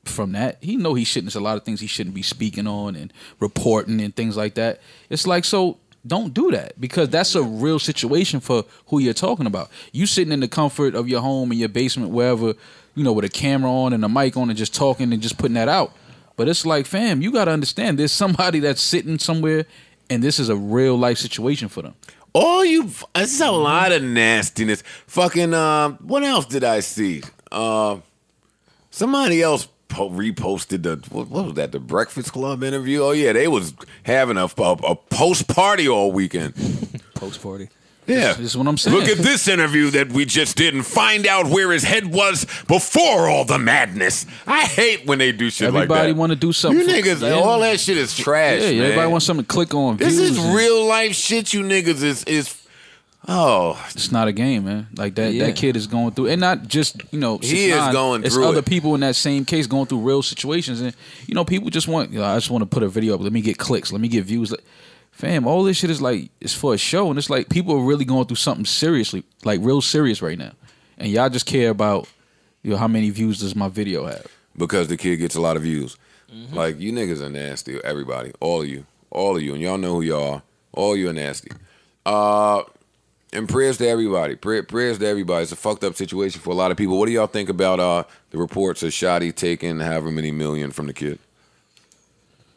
from that. He know he shouldn't. There's a lot of things he shouldn't be speaking on and reporting and things like that. It's like, so don't do that, because that's a real situation for who you're talking about. You sitting in the comfort of your home, in your basement, wherever, with a camera on and a mic on and just talking and just putting that out. But it's like, fam, you got to understand there's somebody that's sitting somewhere and this is a real life situation for them. It's a lot of nastiness. Fucking, what else did I see? Somebody else reposted what was that? The Breakfast Club interview? Oh yeah, they was having a post party all weekend. Post party. Yeah, this is what I'm saying. Look at this interview that we just did and find out where his head was before all the madness. I hate when they do shit like that. Everybody want to do something. You niggas, all that shit is trash. Yeah, man. Everybody wants something to click on. This is real life shit. You niggas is. Oh, it's not a game, man. Like that. Yeah. That kid is going through, and not just he is going it's through. Other it. people in that same case going through real situations, and people just want. I just want to put a video up. Let me get clicks. Let me get views. Fam, all this shit is like, it's for a show, and it's like people are really going through something seriously, like real serious right now, and y'all just care about how many views does my video have? Because the kid gets a lot of views. Mm-hmm. Like, you niggas are nasty. Everybody, all of you, and y'all know who y'all are. All you are nasty. And prayers to everybody. Prayers to everybody. It's a fucked up situation for a lot of people. What do y'all think about the reports of Shotty taking however many million from the kid?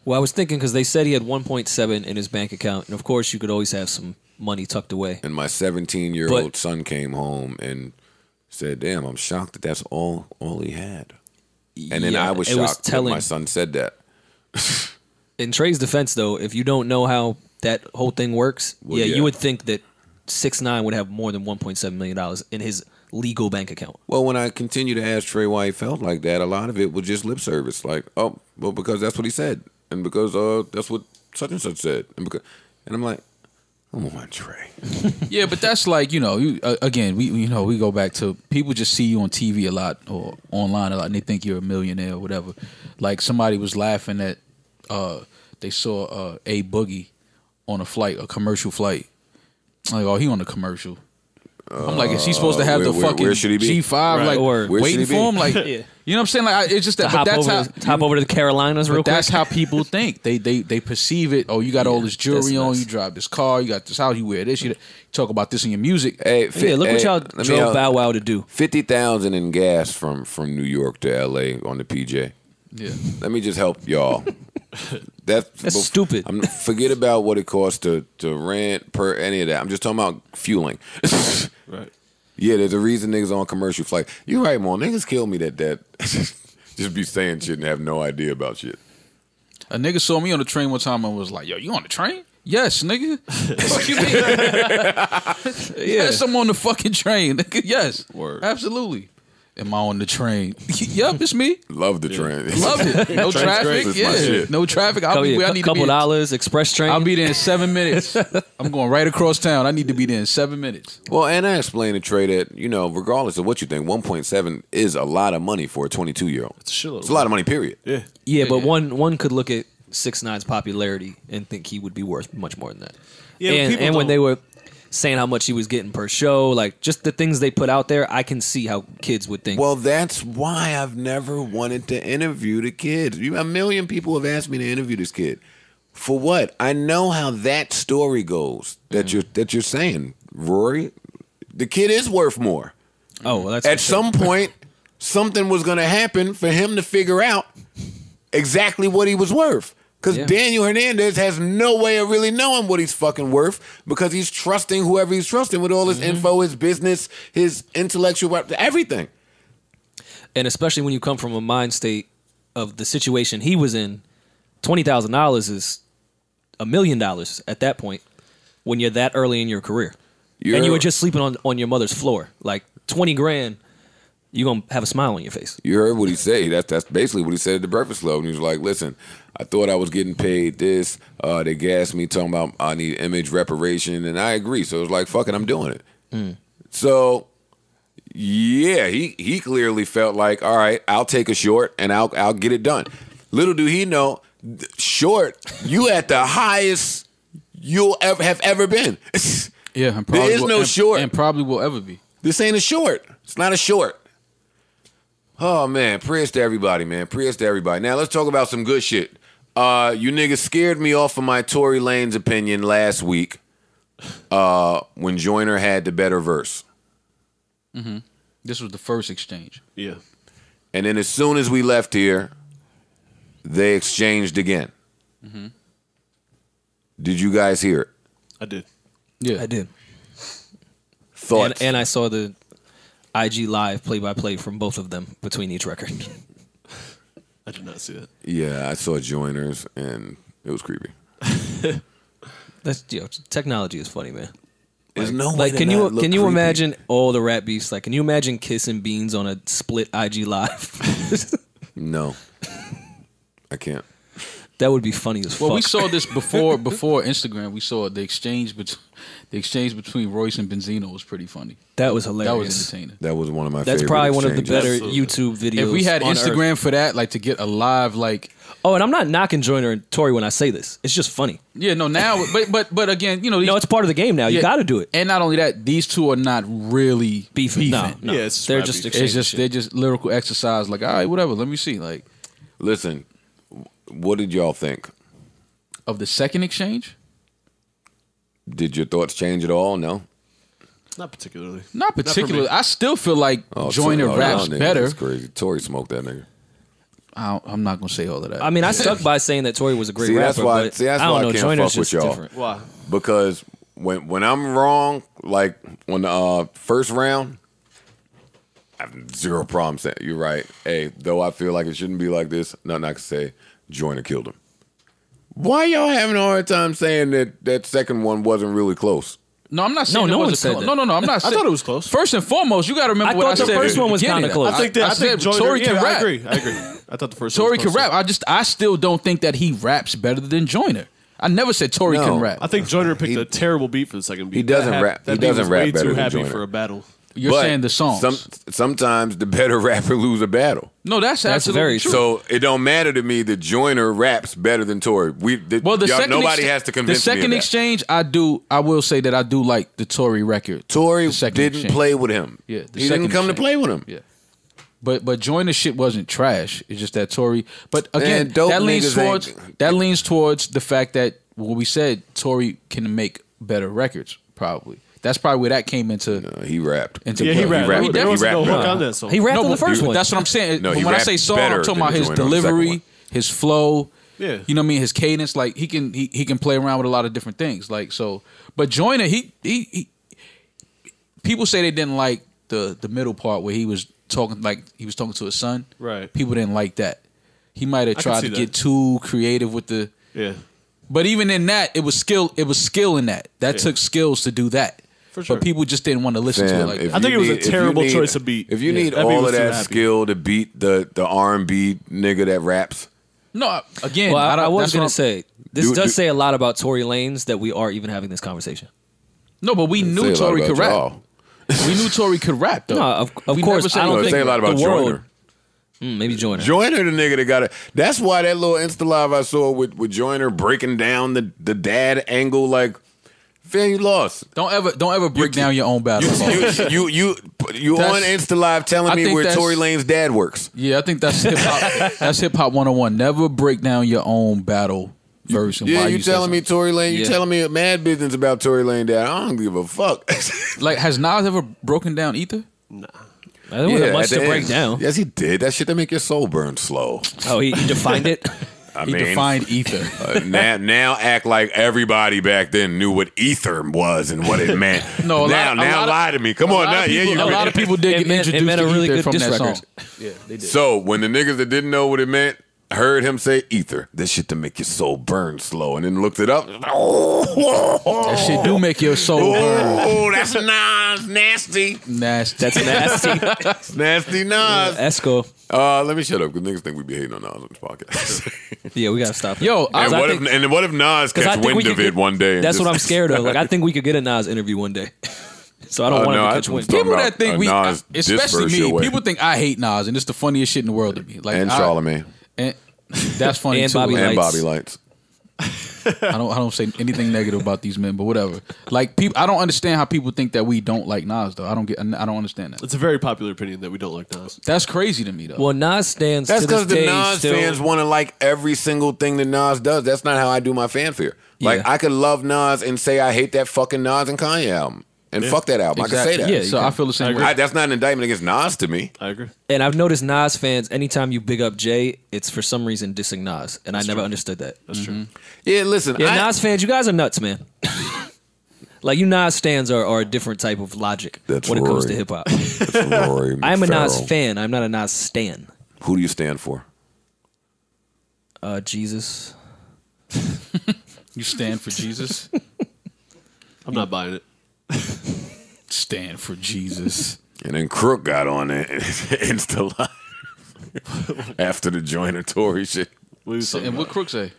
Well, I was thinking, because they said he had 1.7 in his bank account, and of course you could always have some money tucked away. And my 17-year-old son came home and said, "Damn, I'm shocked that that's all he had." And then I was shocked that my son said that. In Trey's defense, though, if you don't know how that whole thing works, you would think that 6ix9ine would have more than $1.7 million in his legal bank account. Well, when I continued to ask Trey why he felt like that, a lot of it was just lip service. Like, oh, well, because that's what he said. And because that's what such and such said. And I'm like, come on, Trey. Yeah, but that's like, again, we go back to people just see you on TV a lot or online a lot and they think you're a millionaire or whatever. Like somebody was laughing at, they saw A Boogie on a commercial flight. Like, oh, he on a commercial. I'm like, is he supposed to have the fucking G5 right. like or waiting for him? Like, yeah. You know what I'm saying? Like, it's just that. But that's hop over to the Carolinas real quick. That's how people think. They perceive it. Oh, you got all this jewelry on. You drive this car. You got this house. You wear this. You talk about this in your music. Hey, look what y'all drove Bow Wow to do. 50,000 in gas from New York to L.A. on the PJ. Yeah. Let me just help y'all. That's stupid. Forget about what it costs to rent per any of that. I'm just talking about fueling. Right. Yeah, there's a reason niggas on commercial flight. You right, man. Niggas kill me that just be saying shit and have no idea about shit. A nigga saw me on the train one time and was like, "Yo, you on the train?" Yes, nigga. What you mean? Yes, I'm on the fucking train. Nigga. Yes. Word. Absolutely. Am I on the train? Yep, it's me. Love the train. Love it. No traffic. Yeah, no traffic. I'll be where I need to be. Couple dollars, express train. I'll be there in 7 minutes. I'm going right across town. I need to be there in 7 minutes. Well, and I explained to Trey that, regardless of what you think, 1.7 is a lot of money for a 22-year-old. It's a lot of money, period. Yeah. Yeah, but one could look at 6ix9ine's popularity and think he would be worth much more than that. Yeah, and when they were saying how much he was getting per show, like just the things they put out there, I can see how kids would think. Well, that's why I've never wanted to interview the kids. A million people have asked me to interview this kid. For what? I know how that story goes that you're saying, Rory. The kid is worth more. Oh, well, that's at some point. something was going to happen for him to figure out exactly what he was worth. Because Daniel Hernandez has no way of really knowing what he's fucking worth because he's trusting whoever he's trusting with all his info, his business, his intellectual, everything. And especially when you come from a mind state of the situation he was in, $20,000 is $1 million at that point when you're that early in your career. And you were just sleeping on your mother's floor. Like 20 grand, you're going to have a smile on your face. You heard what he said. That's basically what he said at the Breakfast Club. And he was like, listen, I thought I was getting paid this. They gassed me talking about I need image reparation. And I agree. So it was like, fuck it, I'm doing it. So, yeah, he clearly felt like, all right, I'll take a short and I'll get it done. Little do he know, short, you at the highest you'll have ever been. Yeah, and there is no short. And probably will ever be. This ain't a short. It's not a short. Oh, man. Prayers to everybody, man. Prayers to everybody. Now, let's talk about some good shit. You niggas scared me off of my Tory Lanez opinion last week when Joyner had the better verse. Mm-hmm. This was the first exchange. Yeah. And then as soon as we left here, they exchanged again. Mm-hmm. Did you guys hear it? I did. Yeah, I did. Thoughts? And I saw the IG Live play-by-play from both of them between each record. I did not see it. Yeah, I saw Joyner's, and it was creepy. That's technology is funny, man. There's no way Like, to can not you look creepy. imagine all the rap beefs? Like, can you imagine Kiss and Beans on a split IG Live? No, I can't. That would be funny as fuck. Well, we saw this before Instagram. We saw the exchange between Royce and Benzino was pretty funny. That was hilarious. That was entertaining. That was one of my That's favorite probably one of the exchanges. better YouTube videos. If we had on Instagram Earth. for that, like to get a live, like Oh, and I'm not knocking Joyner and Tory when I say this. It's just funny. yeah, no, now, but again, you know, No, it's part of the game now. You yeah, got to do it. And not only that, these two are not really Beefing. No. Yeah, it's they're rap just beef. exchanging they're shit. just lyrical exercise. Like, all right, whatever. Let me see. Like Listen, what did y'all think? of the second exchange, Did your thoughts change at all? No. Not particularly. not for particularly. me. I still feel like Joyner raps y'all niggas better. is crazy. Tory smoked that nigga. I'm not gonna say all of that. I mean, I stuck by saying that Tory was a great See, rapper, that's why- but see, that's I don't why I know. can't Joyner's fuck with just y'all. different. Why? Because when I'm wrong, like on the first round, I have zero problem saying you're right. Hey, though I feel like it shouldn't be like this, nothing I can say. Joyner killed him. Why y'all having a hard time saying that second one wasn't really close? No, I'm not saying No it one wasn't said close. that. No, I'm not. I thought it was close. First and foremost, you got to remember I what I thought the said. first at one was beginning. kinda close. I I said think Joyner, Tory can I rap. agree. I thought the first Tory one was can closer. rap. I still don't think that he raps better than Joyner. I never said Tory No. can rap. I think Joyner picked a terrible beat for the second beat. He doesn't rap. He That beat doesn't was rap way better too than happy Joyner. for a battle. You're But saying the songs. Sometimes the better rapper lose a battle. No, that's absolutely very true. So it don't matter to me that Joyner raps better than Tory. Well, the second nobody has to convince the second me of that. exchange, I will say that I do like the Tory record. Tory The second didn't exchange. play with him. Yeah, the he second didn't come to exchange. play with him. Yeah. But Joyner shit wasn't trash. It's just that Tory. But again, Man, dope that leans niggas ain't- towards the fact that what we said, Tory can make better records. Probably that's probably where that came into. He rapped. Into Yeah, play. he rapped. rapped. There was He no rapped hook better. on that song. He rapped No, on the but first one. that's what I'm saying. No, But he when I rapped say song, better I'm talking than about his Joyner on the second delivery, one. his flow. Yeah. You know what I mean? His cadence, like he can play around with a lot of different things. Like so, but Joyner, he people say they didn't like the middle part where he was talking to his son. Right. People didn't like that. He might have I can tried see to that. get too creative with the. Yeah. But even in that, it was skill. It was skill in that. That took skills to do that. For sure. But people just didn't want to listen to it Fam, like if that. I think you it was a need- if you terrible need- choice of beat. If you Yeah, need that beat all was of too that happy. skill to beat the R&B nigga that raps, No, again, Well, I was that's going what to say, this Do- does do- say a lot about Tory Lanez that we are even having this conversation. No, but we say a knew lot Tory about could rap. y'all. We knew Tory could rap, though. No, of We course, never said I he don't No, couldn't. say a lot about the world- Joyner. Maybe Joyner. Joyner, the nigga that got it. That's why that little Insta live I saw with Joyner breaking down the dad angle, like, fam, you lost. Don't ever break down your own battle. You That's- on Insta live telling I me think where that's- Tory Lanez dad works. Yeah, I think that's hip hop. That's hip hop 101. Never break down your own battle verse. And Yeah, why you said telling me something. Tory Lanez? You Yeah. telling me mad business about Tory Lanez dad? I don't give a fuck. Like, has Nas ever broken down Ether? Nah. There wasn't much to break down. Yes, he did. That shit that make your soul burn slow. Oh, he defined it. He defined ether. Now act like everybody back then knew what ether was and what it meant. No, now lie to me. Come on, now. A lot of people did get introduced meant to a really ether good from diss that record. song. Yeah, they did. So when the niggas that didn't know what it meant heard him say ether, this shit to make your soul burn slow, and then looked it up. That shit do make your soul burn. Oh, that's nasty. Nasty. That's nasty. Nasty Nas. Esco. Let me shut up because niggas think we be hating on Nas on this podcast. Yeah, we gotta stop. Yo, And what if Nas catch wind of it one day? That's what I'm scared of. Like, I think we could get a Nas interview one day. So I don't want him to catch wind. People that think we, Nas especially me, away. people think I hate Nas, and it's the funniest shit in the world to me. Like, And Charlamagne. And that's funny And too. Bobby And Lights. Bobby Lights. I don't say anything negative about these men, but whatever. Like, people, I don't understand how people think that we don't like Nas though. I don't understand that. It's a very popular opinion that we don't like Nas. That's crazy to me though. Well, Nas stands. That's to this because the day Nas still, fans want to like every single thing that Nas does. That's not how I do my fanfare. Like, Yeah. I could love Nas and say I hate that fucking Nas and Kanye album. And fuck that album. exactly. I can say that. Yeah, so I feel the same way. That's not an indictment against Nas to me. I agree. And I've noticed Nas fans, anytime you big up Jay, it's for some reason dissing Nas, and I never understood that. That's true. Yeah, listen. Yeah, Nas fans, you guys are nuts, man. Like, you Nas stands are a different type of logic That's when it comes to Rory. hip hop. That's Rory I am a Nas Farrell. fan. I'm not a Nas stan. Who do you stand for? Jesus. You stand for Jesus. I'm not buying it. Stand for Jesus. And then Crook got on it Insta Live after the Joyner Tory shit. What are you talking And what about? Crook say?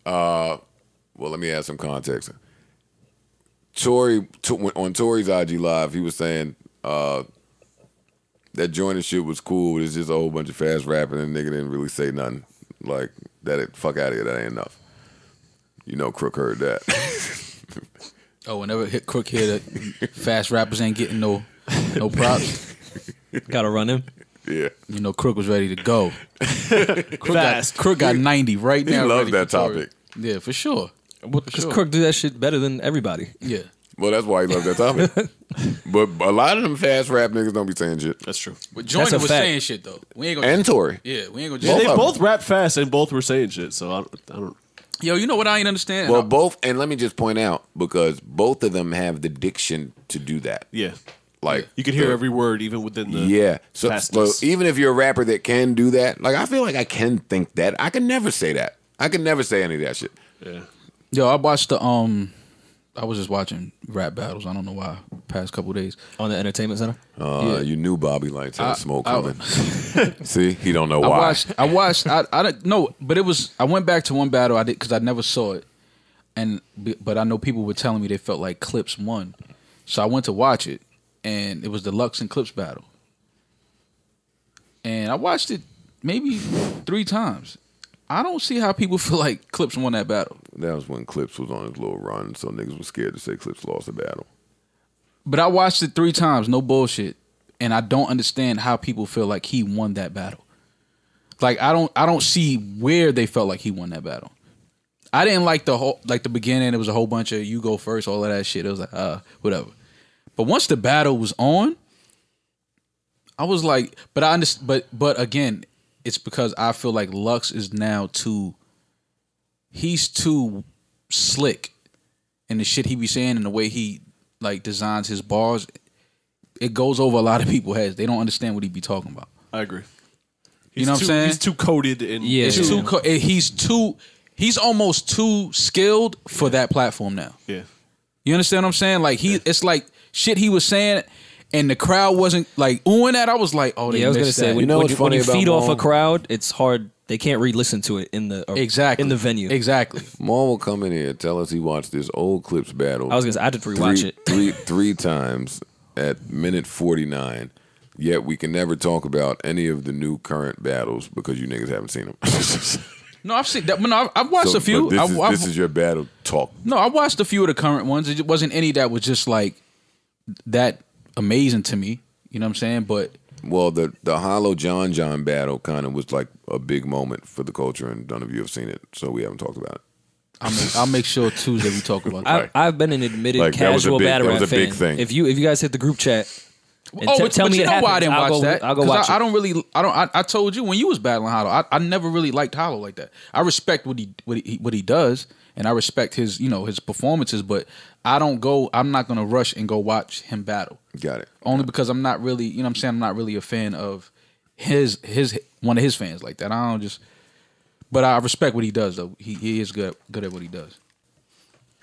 Well, let me add some context. On Tory's IG Live, he was saying that Joyner shit was cool. It's just a whole bunch of fast rapping, and the nigga didn't really say nothing. Like, fuck out of here, that ain't enough. You know Crook heard that. Oh, whenever Crook hear that fast rappers ain't getting no props, Gotta run him. Yeah. you know Crook was ready to go. Fast. Crook got 90 right now. He loves ready that for Tory. topic. Yeah, for sure. Because Crook do that shit better than everybody. Yeah. Well, that's why he loves that topic. But a lot of them fast rap niggas don't be saying shit. That's true. But Joyner That's a was fact. saying shit though. We ain't gonna. And Tory. Yeah, we ain't gonna. Yeah, Both they of them. both rap fast and both were saying shit. So I don't. Yo, you know what I ain't understand? Well, both, and let me just point out, because both of them have the diction to do that. Yeah, Like, you can hear every word even within the. Yeah. So fastness. even if you're a rapper that can do that, like, I feel like I can think that. I can never say that. I can never say any of that shit. Yeah. Yo, I watched the I was just watching rap battles. I don't know why. Past couple days. On the Entertainment Center? Yeah. You knew Bobby Lights had smoke I- coming. See, he don't know why. I watched. I don't know, but it was. I went back to one battle I did because I never saw it, but I know people were telling me they felt like Clips won, so I went to watch it, and it was the Lux and Clips battle, and I watched it maybe 3 times. I don't see how people feel like Clips won that battle. That was when Clips was on his little run, so niggas was scared to say Clips lost the battle. But I watched it 3 times, no bullshit, and I don't understand how people feel like he won that battle. Like, I don't see where they felt like he won that battle. I didn't like the beginning. It was a whole bunch of you go first, all of that shit. It was like, whatever. But once the battle was on, I was like, but again, it's because I feel like Lux is now he's too slick in the shit he be saying and the way he like designs his bars. It goes over a lot of people's heads. They don't understand what he be talking about. I agree. You know what I'm saying? He's too coded and Yeah. He's almost too skilled for that platform now. yeah. You understand what I'm saying? Like it's like shit he was saying, and the crowd wasn't like oohing that. I was like, oh, they Yeah, I was gonna missed say that. when, You know when what's you, when funny you about feed off a Maul? crowd, it's hard. They can't re-listen to it in the exactly in the venue. Exactly. Maul will come in here and tell us he watched this old Clips battle. I was gonna say I did rewatch it. three times at minute 49. Yet we can never talk about any of the new current battles because you niggas haven't seen them. No, I've seen that. No, I've watched a few. But this is your battle talk. No, I watched a few of the current ones. It wasn't any that was just like that amazing to me. You know what I'm saying? But Well, the Hollow John battle kind of was like a big moment for the culture, and none of you have seen it, so we haven't talked about it. I'll make sure Tuesday we talk about that. I've been an admitted Like, that was a casual big- battle that was rap a big fan. thing. If you guys hit the group chat, And Oh, tell but me you it know why I happens. didn't watch that? I'll go 'Cause watch I it. don't really. I told you when you was battling Hollow. I never really liked Hollow like that. I respect what he does, and I respect his his performances. But I don't go. I'm not gonna rush and go watch him battle. Got it. Only because I'm not really. You know what I'm saying? I'm not really a fan of his one of his fans like that. I don't just. But I respect what he does though. He is good at what he does.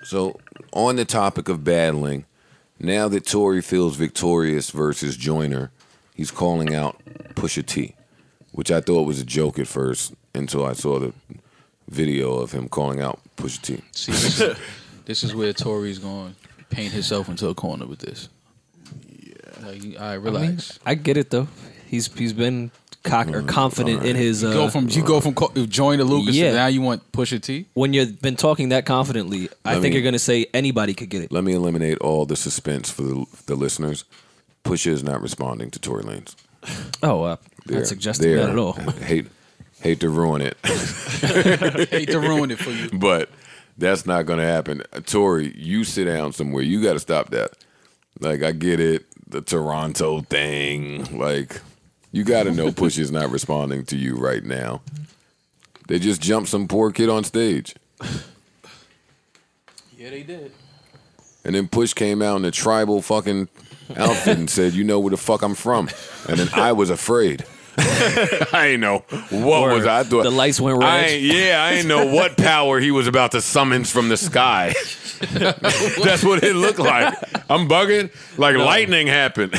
So on the topic of battling, now that Tory feels victorious versus Joyner, he's calling out Pusha T, which I thought was a joke at first until I saw the video of him calling out Pusha T. See, this is where Tory's going to paint himself into a corner with this. Yeah, like, all right, relax. I get it though. He's been confident in his. You go from Joyner Lucas Yeah. to now you want Pusha T. When you've been talking that confidently, I think you're going to say anybody could get it. Let me eliminate all the suspense for the listeners. Pusha is not responding to Tory Lanez. Oh, not suggesting that at all. Hate to ruin it. Hate to ruin it for you. But that's not going to happen. Tory, you sit down somewhere. You got to stop that. Like, I get it. The Toronto thing. Like, you got to know Pusha's not responding to you right now. They just jumped some poor kid on stage. Yeah, they did. And then Push came out in a tribal fucking outfit and said, you know where the fuck I'm from. And then I was afraid. I ain't know what was I thought. The lights went red. I ain't know what power he was about to summon from the sky. That's what it looked like. I'm bugging. Like lightning happened.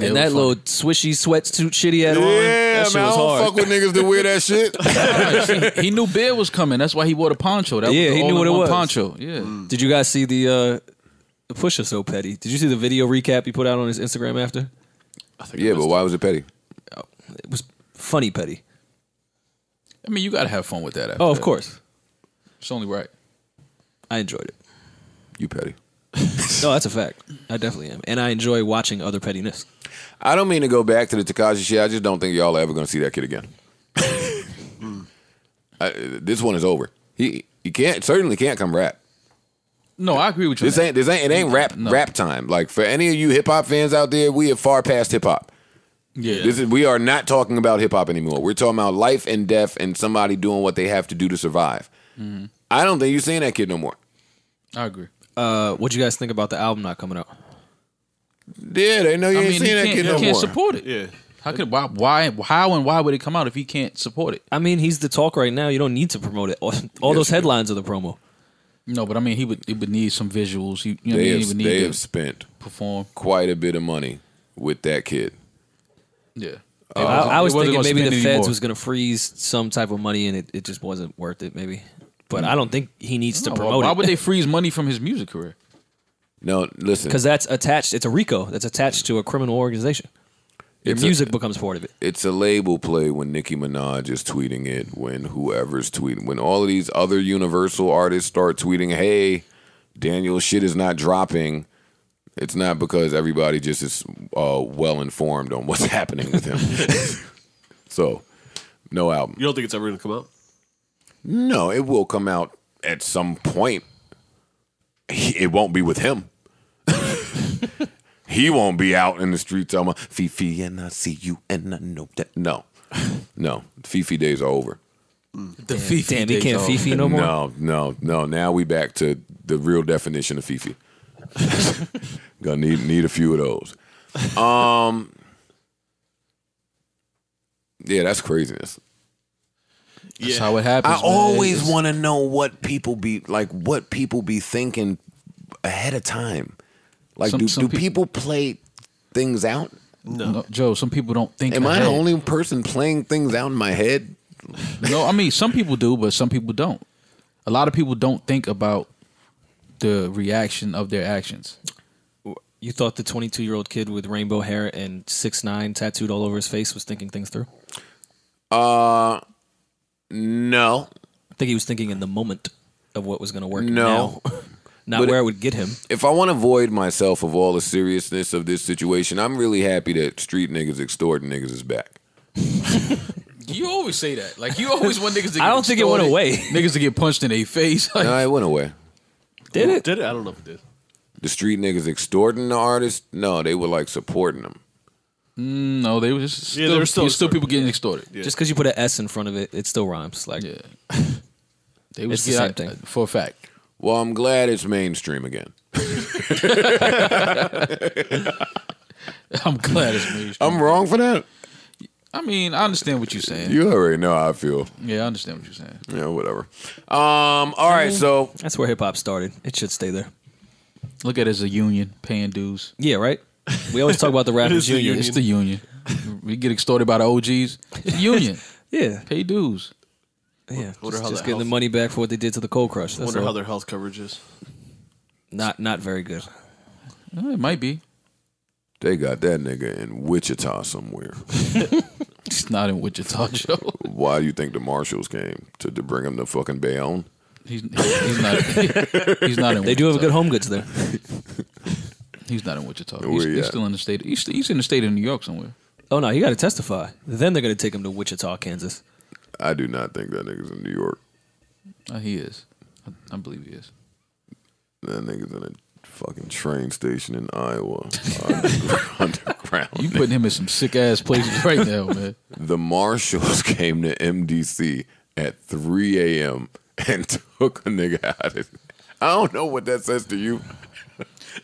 And that little swishy sweatsuit shit he had on, that shit man, was I don't hard. fuck with niggas that wear that shit. He knew Bear was coming. That's why he wore the poncho. That Yeah, was he the knew what it all-in-one was. poncho. Yeah. Did you guys see the Pusha so petty? Did you see the video recap he put out on his Instagram after? Yeah, but why was it petty? It was funny petty. I mean, you got to have fun with that. After Oh, of that. course. It's only right. I enjoyed it. You petty. No, that's a fact. I definitely am. And I enjoy watching other pettiness. I don't mean to go back to the Tekashi shit. I just don't think y'all are ever going to see that kid again. This one is over. He certainly can't come rap. No, I agree with you. It ain't rap time. Like for any of you hip hop fans out there, we are far past hip hop. Yeah. We are not talking about hip hop anymore. We're talking about life and death and somebody doing what they have to do to survive. Mm-hmm. I don't think you're seeing that kid no more. I agree. What'd you guys think about the album not coming out? Yeah, they know you ain't seeing that kid no more. He can't support it. Yeah. How and why would it come out if he can't support it? I mean, he's the talk right now. You don't need to promote it. All those headlines are the promo. No, but I mean, he would need some visuals. They have spent perform quite a bit of money with that kid. Yeah. I was It wasn't thinking gonna maybe the spend feds anymore. was going to freeze some type of money, and it just wasn't worth it, maybe. But I don't think he needs to promote Why it. would they freeze money from his music career? No, listen. Because that's attached. It's a RICO that's attached to a criminal organization. Your music becomes part of it. It's a label play when Nicki Minaj is tweeting it, when whoever's tweeting, when all of these other Universal artists start tweeting, hey, Daniel's shit is not dropping. It's not because everybody just is well informed on what's happening with him. So, no album. You don't think it's ever going to come out? No, it will come out at some point. It won't be with him. He won't be out in the streets talking about Fifi and I see you and I know that. No. Fifi days are over. The Fifi Damn, he days can't are Fifi no more? No. Now we back to the real definition of Fifi. Gonna need a few of those. Yeah, that's craziness. That's how it happens. I always want to know what people be thinking ahead of time. Like, do people play things out? No, Joe. Some people don't think. Am I ahead. the only person playing things out in my head? No, I mean some people do, but some people don't. A lot of people don't think about the reaction of their actions. You thought the 22-year-old kid with rainbow hair and 6'9" tattooed all over his face was thinking things through? No. I think he was thinking in the moment of what was going to work No. now. Not But where it would get him. If I want to void myself of all the seriousness of this situation, I'm really happy that street niggas extorting niggas is back. You always say that. Like you always want niggas to get I don't think it went extorted, away. Niggas to get punched in their face. Like, No, it went away. Did it? Did it? I don't know if it did. The street niggas extorting the artist? No, they were like supporting them. No, they were just Yeah, they were still still people getting extorted. Yeah. Just because you put an S in front of it, it still rhymes. Like, Yeah, they was It's the same thing. for a fact. Well, I'm glad it's mainstream again. I'm glad it's mainstream. I'm wrong for that. I mean, I understand what you're saying. You already know how I feel. Yeah, I understand what you're saying. Yeah, whatever. All right, so that's where hip hop started. It should stay there. Look at it as a union paying dues. Yeah, right. We always talk about the rappers the union. It's the union. We get extorted by the OGs. It's a union. Yeah, Pay dues. yeah. Wonder how Just that getting the health- money back for what they did to the Cold Crush. That's Wonder all. how their health coverage is. Not very good. It might be. they got that nigga in Wichita somewhere. It's not in Wichita, Joe. Why do you think the marshals came to bring him to fucking Bayonne? He's not. He's not in. They do have good home goods there. He's not in Wichita. Where He's, he he's at? still in the state. He's in the state of New York somewhere. Oh no, he got to testify. Then they're going to take him to Wichita, Kansas. I do not think that nigga's in New York. He is. I believe he is. That nigga's in a fucking train station in Iowa. Underground. You putting him in some sick ass places right now, man. The marshals came to MDC at 3 a.m. and took a nigga out of I don't know what that says to you.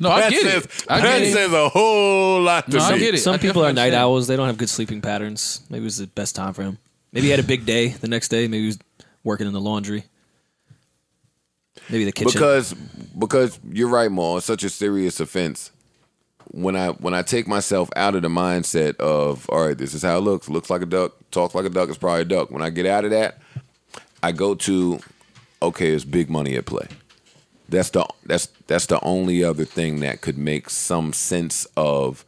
No, I That get says, it. I that get it. says a whole lot to No, I me. get it. Some I people are definitely night understand. owls. They don't have good sleeping patterns. Maybe it was the best time for him. Maybe he had a big day the next day. Maybe he was working in the laundry. Maybe the kitchen. Because you're right, Maul. It's such a serious offense. When I take myself out of the mindset of, all right, this is how it looks like a duck, talks like a duck, it's probably a duck. When I get out of that, I go to, okay, it's big money at play. That's the only other thing that could make some sense of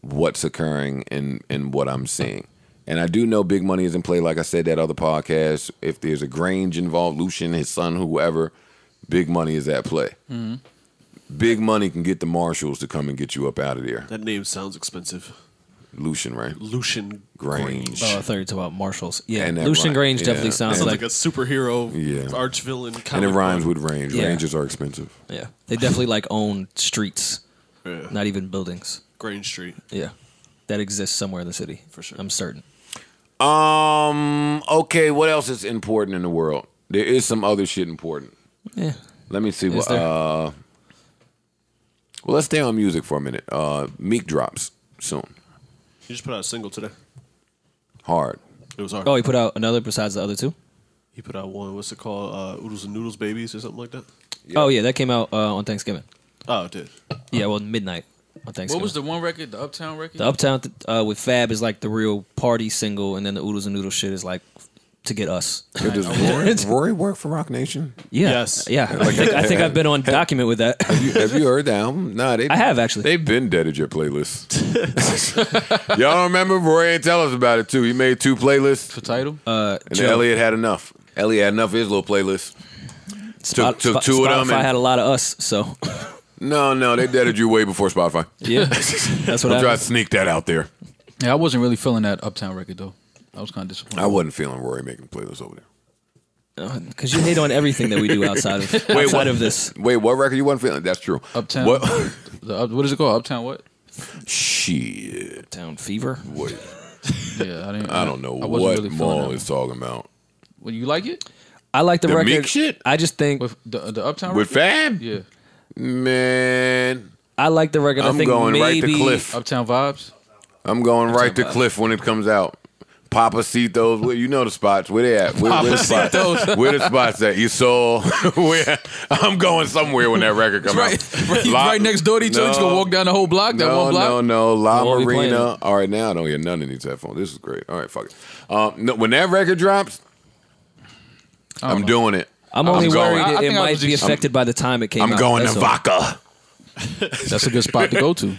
what's occurring and what I'm seeing. And I do know big money is in play. Like I said, that other podcast, if there's a Grange involved, Lucian, his son, whoever, big money is at play. Mm-hmm. Big money can get the marshals to come and get you up out of there. That name sounds expensive. Lucian, right? Lucian Grange. I thought you were talking about Marshalls. Yeah, And that Lucian rhyme- Grange yeah. definitely sounds Sounds like like a superhero, Yeah. arch villain. And it rhymes with range. Yeah. Ranges are expensive. yeah. They definitely like own streets, yeah. not even buildings. Grange Street. Yeah, that exists somewhere in the city For sure. I'm certain. Okay, what else is important in the world? There is some other shit important. Yeah, Let me see Is what there? well, let's stay on music for a minute. Meek drops soon. He just put out a single today. Hard. It was hard. Oh, he put out another besides the other two. He put out one. What's it called? Oodles and Noodles Babies or something like that. Oh yeah, that came out on Thanksgiving. Oh, it did. Yeah, well midnight on Thanksgiving. What was the one record? The Uptown record? The Uptown with Fab is like the real party single, and then the Oodles and Noodles shit is like to get us. Does Rory work for Rock Nation? Yeah, Yes. yeah. I think I've been on document with that. Have you heard the album? Nah, I have actually. They've been dead at your playlist. Y'all don't remember? Rory ain't tell us about it too. He made 2 playlists, for title? and Joe. Elliot had enough. Elliot had enough of his little playlist. Took 2 of them. Spotify And, had a lot of us, so no, they deaded you way before Spotify. yeah, that's what I'm trying to happened. sneak that out there. Yeah, I wasn't really feeling that Uptown record though. I was kind of disappointed. I wasn't feeling Rory making playlists over there. Because you hate on everything that we do outside of this. Wait, what record you wasn't feeling? That's true. Uptown. What? What is it called? Uptown what? Shit. Town Fever. Wait, Yeah, I don't know I wasn't what really feeling Maul that is talking about. Well, you like it I like the The record. Meek shit? I just think with the Uptown With record? Fab? Yeah, Man, I like the record. I I'm think going right maybe to Cliff. Uptown vibes. I'm going right to Cliff when it comes out. Papacitos, you know the spots. Where they at? Where the spots? Where the spots at? You saw? I'm going somewhere when that record comes out. Right next door to each other. Just gonna walk down the whole block. That one block. No. La What we playing? Marina. All right, now I don't hear none of these headphones. This is great. All right, fuck it. No, when that record drops, I'm doing it. I'm only going- worried I it think I might was be affected by the time it came out. I'm going to That's all. Vodka. That's a good spot to go to.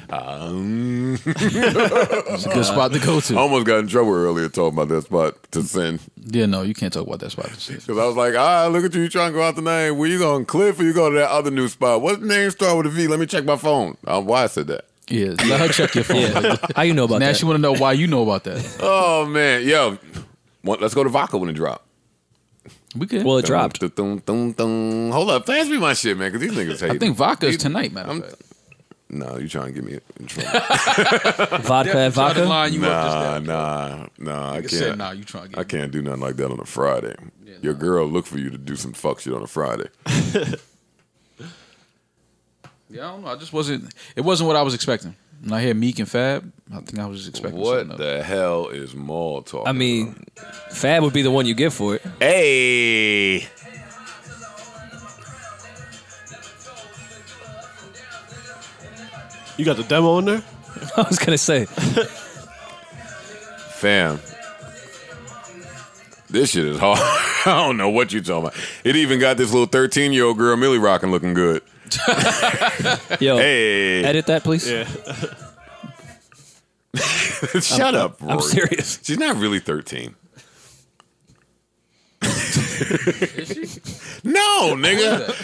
It's a good spot to go I to. almost got in trouble earlier talking about that spot to send. Yeah, no, you can't talk about that spot. Because I was like, look at you trying to go out the name. Where you going, Cliff, or you go to that other new spot? What's the name start with a V? Let me check my phone. Why I said that. Yeah, let her check your phone. Yeah. How you know about Now that? she want to know why you know about that. Oh, man. Yo, let's go to Vodka when it drop. We could. Well, it dropped. Hold up. Pass me my shit, man, because these niggas hate I think it. vodka is tonight, matter of fact. No, you trying to get me in trouble. Vodka and Try to vodka? line you up just Nah, I Nigga said, can't. nah, you trying to get I can't do nothing like that on a Friday. Yeah, Your girl look for you to do some fuck shit on a Friday. Yeah, I don't know. I just wasn't. It wasn't what I was expecting. When I hear Meek and Fab, I think I was just expecting What something the hell is Maul talking I mean, Fab would be the one you get for it. about? Hey. You got the demo in there? I was gonna say. Fam. This shit is hard. I don't know what you talking about. It even got this little 13-year-old girl Millie rocking looking good. Yo, Hey. edit that, please. Yeah. Shut up, Rory. I'm serious. She's not really 13. No, nigga.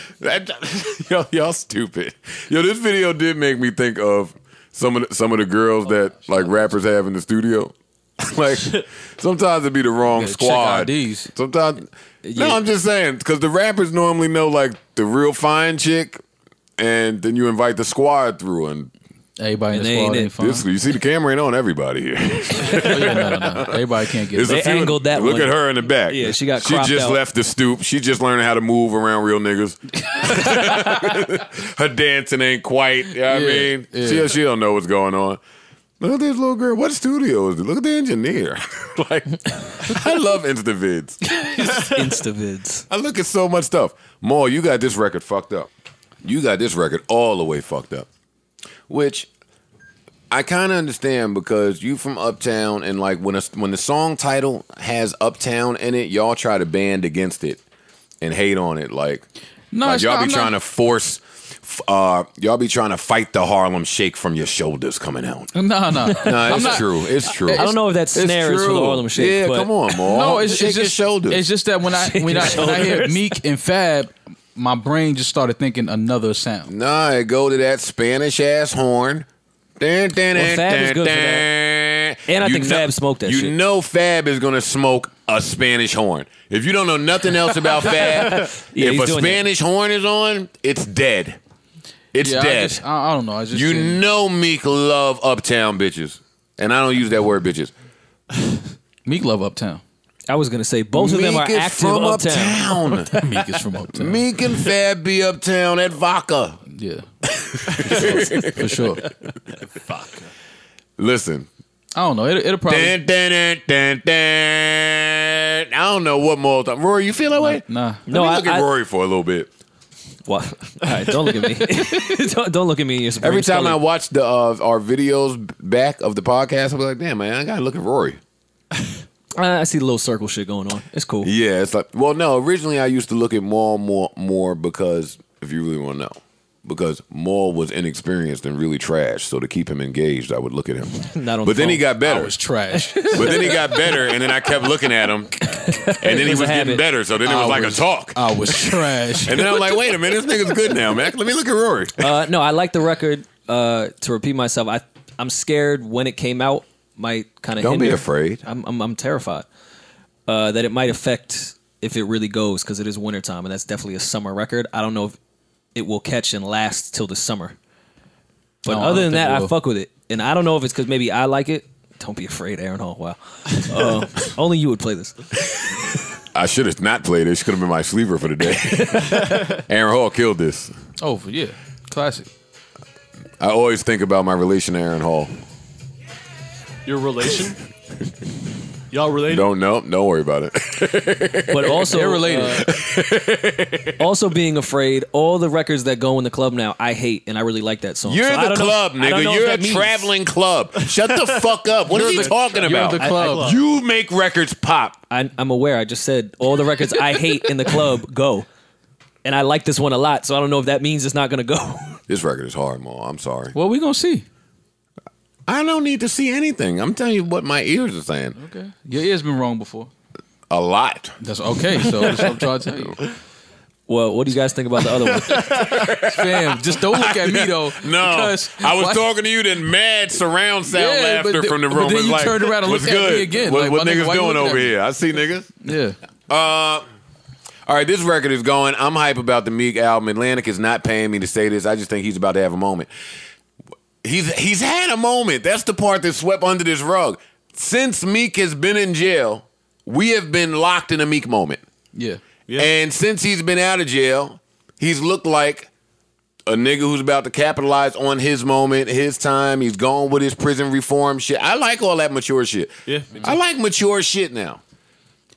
Y'all stupid. Yo, this video did make me think of some of the girls that like rappers have in the studio. Like sometimes it'd be the wrong Check squad. IDs. Sometimes Yeah. no, I'm just saying because the rappers normally know like the real fine chick, and then you invite the squad through and. Everybody in And the they squad ain't ain't it. fun. You see the camera ain't on everybody here. Oh, yeah, no. Everybody can't get There's it. a few- angled that Look one. at her in the back. Yeah, she got She cropped just out. left the stoop. She just learning how to move around real niggas. Her dancing ain't quite. You know what I Yeah, mean? yeah. She don't know what's going on. Look at this little girl. What studio is it? Look at the engineer. Like, I love InstaVids. Instavids. I look at so much stuff. Maul, you got this record fucked up. You got this record all the way fucked up. Which I kind of understand because you from Uptown and like when the song title has Uptown in it, y'all try to band against it and hate on it. Like No, it's y'all not- be I'm trying not- to force, y'all be trying to fight the Harlem Shake from your shoulders coming out. No. No, it's true. It's true. I don't know if that snare is for the Harlem Shake. Yeah, but come on, Maul. No, it's Shake just your shoulders. It's just that when I hear shoulders. Meek and Fab, my brain just started thinking another sound. Nah, it go to that Spanish ass horn. Dun, dun, Well, Fab is dun, good for dun. that. And I think Fab smoked that you shit. You know Fab is gonna smoke a Spanish horn. If you don't know nothing else about Fab, Yeah, he's if a doing Spanish horn is on, it's dead. It's Yeah, dead. I don't know. I just You know Meek love Uptown bitches. And I don't use that word bitches. Meek love Uptown. I was gonna say both of them Meek are is active from uptown. Meek is from Uptown. Meek and Fab be Uptown at Vodka. Yeah, for sure. Listen. I don't know. It'll probably Dun, dun, dun, dun, dun. I don't know what more time. Rory, you feel that way? nah. No, Let me look at I- Rory for a little bit. What? All right, don't look at me. don't look at me. Every time I watch the our videos back of the podcast, I'll be like, damn, man, I gotta look at Rory. I see the little circle shit going on. It's cool. Yeah, it's like, well, no, originally I used to look at more because, if you really want to know, because Maul was inexperienced and really trash, so to keep him engaged, I would look at him. Not on But the then he phone. got I better. was trash. But then he got better, and then I kept looking at him, and then he was was a getting habit. better, so then it was like a talk. I was trash. And then I'm like, wait a minute, this nigga's good now, man. Let me look at Rory. No, I like the record. To repeat myself, I'm scared when it came out. Might kind of Don't be afraid. I'm terrified that it might affect if it really goes because it is wintertime and that's definitely a summer record. I don't know if it will catch and last till the summer. But No, I other don't than think that, it I will. fuck with it. And I don't know if it's because maybe I like it. Don't be afraid, Aaron Hall. Wow. Only you would play this. I should have not played it. She could have been my sleeper for the day. Aaron Hall killed this. Oh, yeah, classic. I always think about my relation to Aaron Hall. Your relation? Y'all related? Don't worry about it. But also, They're related. also being afraid, all the records that go in the club now, I hate, and I really like that song. You're So I the don't know- club, I don't nigga. know if You're a that means- traveling club. Shut the fuck up. What is he talking You're about? the club. You make records pop. I'm aware. I just said all the records I hate in the club go. And I like this one a lot, so I don't know if that means it's not going to go. This record is hard, Mo. I'm sorry. Well, we gonna see. I don't need to see anything. I'm telling you what my ears are saying. Okay, your ear's been wrong before. A lot. That's okay. So that's what I'm trying to tell you. Well, what do you guys think about the other one? Fam, just don't look at me though. No, because I was why- talking to you, then mad surround sound Yeah, but laughter the- from the but room. then It's you like, turned around and what's looked at me good? again. What, Like, what my nigga, niggas why you doing looking over at me? here? I see niggas. Yeah. All right, this record is going. I'm hype about the Meek album. Atlantic is not paying me to say this. I just think he's about to have a moment. He's had a moment. That's the part that's swept under this rug. Since Meek has been in jail, we have been locked in a Meek moment. Yeah. And since he's been out of jail, he's looked like a nigga who's about to capitalize on his moment, his time. He's gone with his prison reform shit. I like all that mature shit. Yeah, I like mature shit now.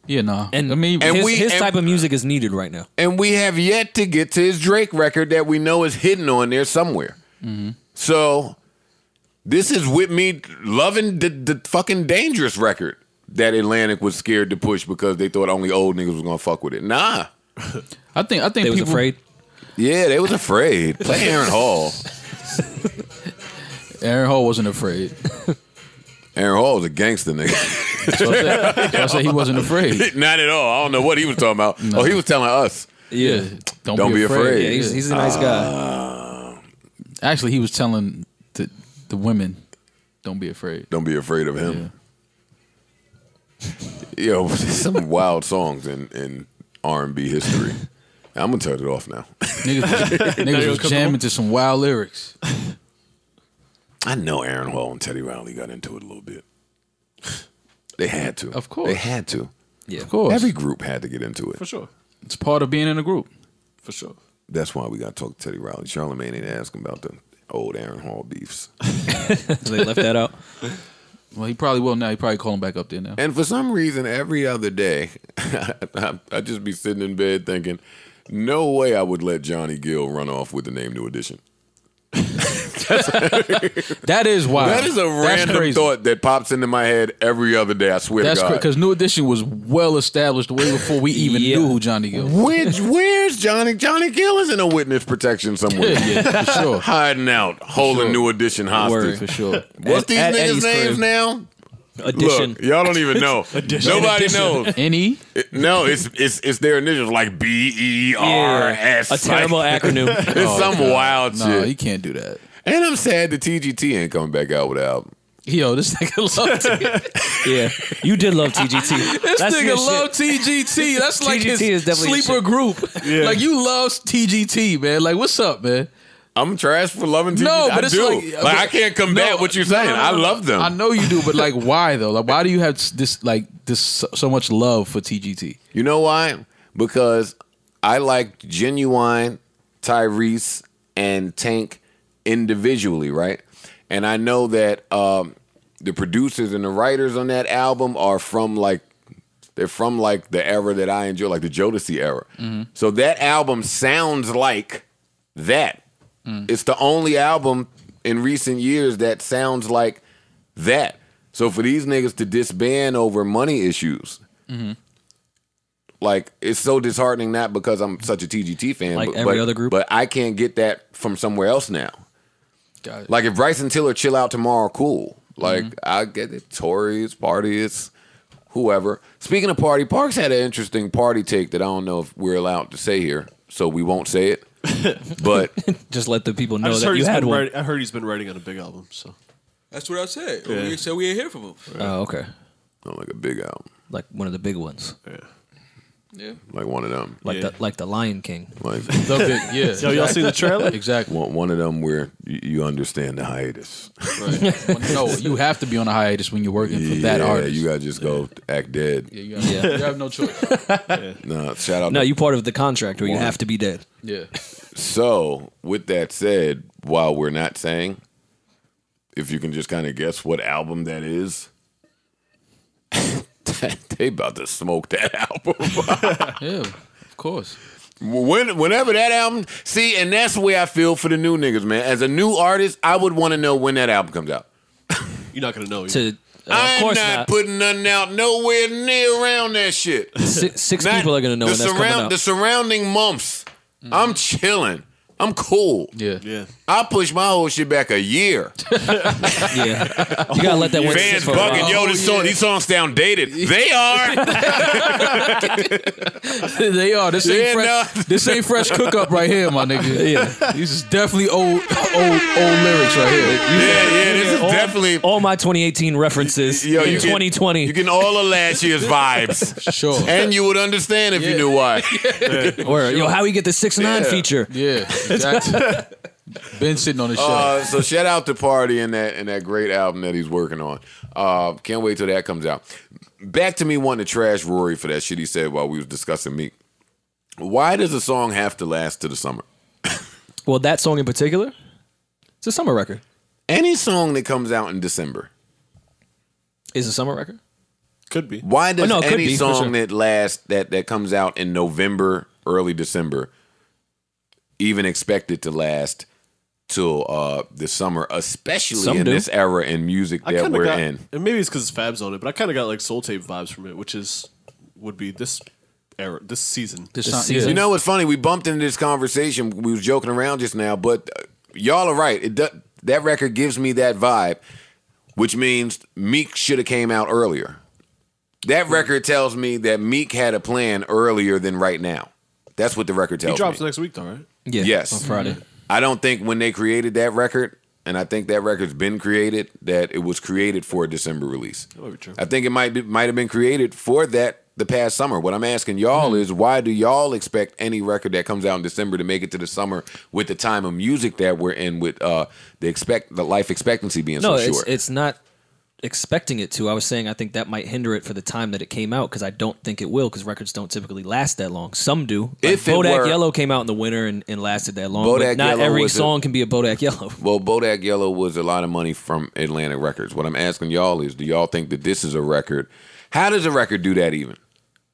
Yeah, no. And I mean, his type of music is needed right now. And we have yet to get to his Drake record that we know is hidden on there somewhere. Mm-hmm. So this is with me loving the fucking Dangerous record that Atlantic was scared to push because they thought only old niggas was gonna fuck with it. Nah. I think They people was afraid. Yeah, they was afraid. Play Aaron Hall. Aaron Hall wasn't afraid. Aaron Hall was a gangster nigga. So I said he wasn't afraid. Not at all. I don't know what he was talking about. No. Oh, he was telling us. Yeah. Don't be afraid. Yeah, he's a nice guy. Actually, he was telling the women, don't be afraid. Don't be afraid of him. Yo, there's some wild songs in R&B history. I'm gonna turn it off now. Niggas was jamming to some wild lyrics. I know Aaron Hall and Teddy Riley got into it a little bit. They had to. Of course. They had to. Yeah. Of course. Every group had to get into it. For sure. It's part of being in a group. For sure. That's why we got to talk to Teddy Riley. Charlamagne ain't asking about the old Aaron Hall beefs. So they left that out. Well, he probably will now. He probably call him back up there now. And for some reason, every other day, I just be sitting in bed thinking, no way I would let Johnny Gill run off with the name New Edition. That is wild. That is a random crazy. thought that pops into my head every other day. I swear That's to God. because New Edition was well established way before we even knew who Johnny Gill was. Where's Johnny? Johnny Gill is in a witness protection somewhere. Yeah, for sure. Hiding out, holding sure. New Edition hostage. For sure. What's these At niggas' Eddie's names crib. now? Addition. Look, y'all don't even know. Nobody knows. N.E.? No, it's their initials like BERS. A terrible acronym. It's some wild No, shit. you can't do that. And I'm sad that TGT ain't coming back out with an album. Yo, this nigga love TGT. Yeah, you did love TGT. This That's nigga your love shit. TGT. That's like TGT is his definitely your sleeper shit. group. Like you love TGT, man. Like what's up, man? I'm trash for loving TGT. No, but I it's do. like I can't combat what you're saying. I love them. I know you do, but like, why though? Like, why do you have this so much love for TGT? You know why? Because I like Genuine, Tyrese, and Tank individually, right? And I know that the producers and the writers on that album are from they're from the era that I enjoy, like the Jodeci era. Mm-hmm. So that album sounds like that. It's the only album in recent years that sounds like that. So for these niggas to disband over money issues, like it's so disheartening. Not because I'm such a TGT fan, Like every other group? but I can't get that from somewhere else now. Got it. Like if Bryson Tiller chill out tomorrow, cool. Like I get it. Tory's party, it's whoever. Speaking of party, Parks had an interesting party take that I don't know if we're allowed to say here, so we won't say it. But Just let the people I know just that heard you he's had been one. writing, I heard he's been writing on a big album. So That's what I said. Yeah. We said we ain't hear from him. Oh, okay. not like a big album, Like one of the big ones, Yeah. like one of them, like the Lion King. like The big, yeah. Yo, y'all see the trailer? Exactly. one of them where you understand the hiatus. Right. No, you have to be on a hiatus when you're working for that artist. You gotta just go act dead. Yeah, you have no choice. No, shout out. No, to- you part of the contract where you One. have to be dead. Yeah. So, with that said, while we're not saying, if you can just kind of guess what album that is, they about to smoke that album. Yeah, of course. Whenever that album, see, and that's the way I feel for the new niggas, man. As a new artist, I would want to know when that album comes out. You're not gonna know. To of I'm course not not. putting nothing out nowhere near around that shit. Six Not- people are gonna know when that's coming out. The surrounding months, I'm chilling. I'm cool. Yeah. Yeah. I push my whole shit back a year. Yeah, you gotta let that one sit Fans for a while. bugging, yo, these songs sound dated. They are. They are. This ain't Yeah, fresh. no. This ain't fresh cook up right here, my nigga. Yeah. These is definitely old lyrics right here. Yeah, this is definitely. All my 2018 references Yo, in you get- 2020. You getting all of last year's vibes. Sure. And you would understand if you knew why. Or yo, how we get the 6ix9ine feature? Yeah. Exactly. Been sitting on the shelf. So shout out to Party and that great album that he's working on. Can't wait till that comes out. Back to me wanting to trash Rory for that shit he said while we was discussing Meek. Why does a song have to last to the summer? Well, that song in particular, it's a summer record. Any song that comes out in December Is a summer record? Could be. Why does it could any be, for song sure. that comes out in November, early December, even expect it to last till the summer, especially Some in do. this era in music I that kinda we're got, in? and maybe it's because Fab's on it, but I kind of got like Soul Tape vibes from it, which would be this era, this season. This You know what's funny? We bumped into this conversation. We was joking around just now, but y'all are right. That record gives me that vibe, which means Meek should have came out earlier. That record tells me that Meek had a plan earlier than right now. That's what the record He tells drops me. next week, though, right? Yeah. Yes. On Friday. I don't think when they created that record, and I think that record's been created, that it was created for a December release. That might be true. I think it might have been created for the past summer. What I'm asking y'all is, why do y'all expect any record that comes out in December to make it to the summer with the time of music that we're in, with the life expectancy being so short? It's not expecting it to. I was saying I think that might hinder it for the time that it came out, because I don't think it will, because records don't typically last that long. Some do. Like If it Bodak were- Yellow came out in the winter and lasted that long. Bodak But not Yellow every was song can be a Bodak Yellow. Well, Bodak Yellow was a lot of money from Atlantic Records. What I'm asking y'all is, do y'all think that this is a record? How does a record do that even?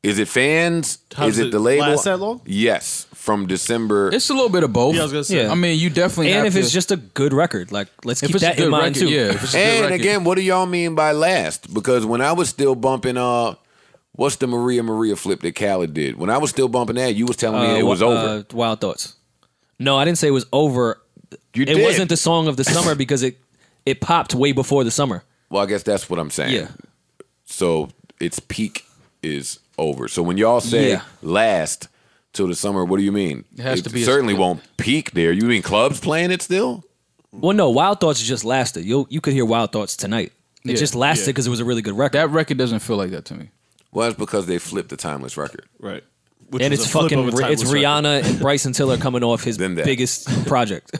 Is it fans? How Is does it the it label? last that long? Yes, from December. It's a little bit of both. Yeah, I was gonna say. Yeah. I mean, you definitely And have if to, it's just a good record, like let's if keep it's a that in good mind record, too. yeah. If it's a good And record. again, what do y'all mean by last? Because when I was still bumping, what's the Maria flip that Khaled did? When I was still bumping that, you was telling me it was over. Wild Thoughts. No, I didn't say it was over. You It did. wasn't the song of the summer because it popped way before the summer. Well, I guess that's what I'm saying. Yeah. So its peak is over. So when y'all say Yeah. last till the summer, what do you mean? It has to be a certainly split. won't peak there. You mean clubs playing it still? Well, no, Wild Thoughts just lasted. You could hear Wild Thoughts tonight. It Yeah. just lasted because it was a really good record. that record doesn't feel like that to me. Well, that's because they flipped the timeless record. Right. Which And was it's a flip fucking of a timeless it's record. Rihanna and Bryson Tiller coming off his Then that. biggest project.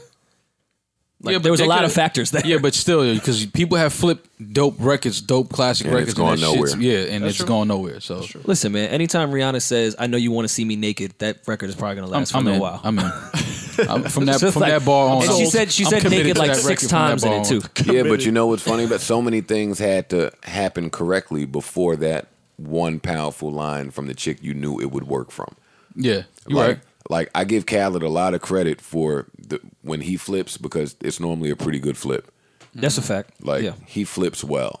Like, Yeah, but there was a they lot coulda- of factors there. Yeah, but still, because people have flipped dope records, dope classic And records, it's going that shit's- nowhere. Yeah, and it's going nowhere. So Listen, man, anytime Rihanna says, I know you want to see me naked, that record is probably going to last for a in. little while. I'm in. from that Just from like- that bar on. And she said I'm committed naked to like that 6 record from that times in bar it, on. too. Yeah, but you know what's funny? But so many things had to happen correctly before that one powerful line from the chick you knew it would work from. Yeah, you're like, right. Like I give Khaled a lot of credit for when he flips, because it's normally a pretty good flip. That's a fact. Like yeah. he flips well.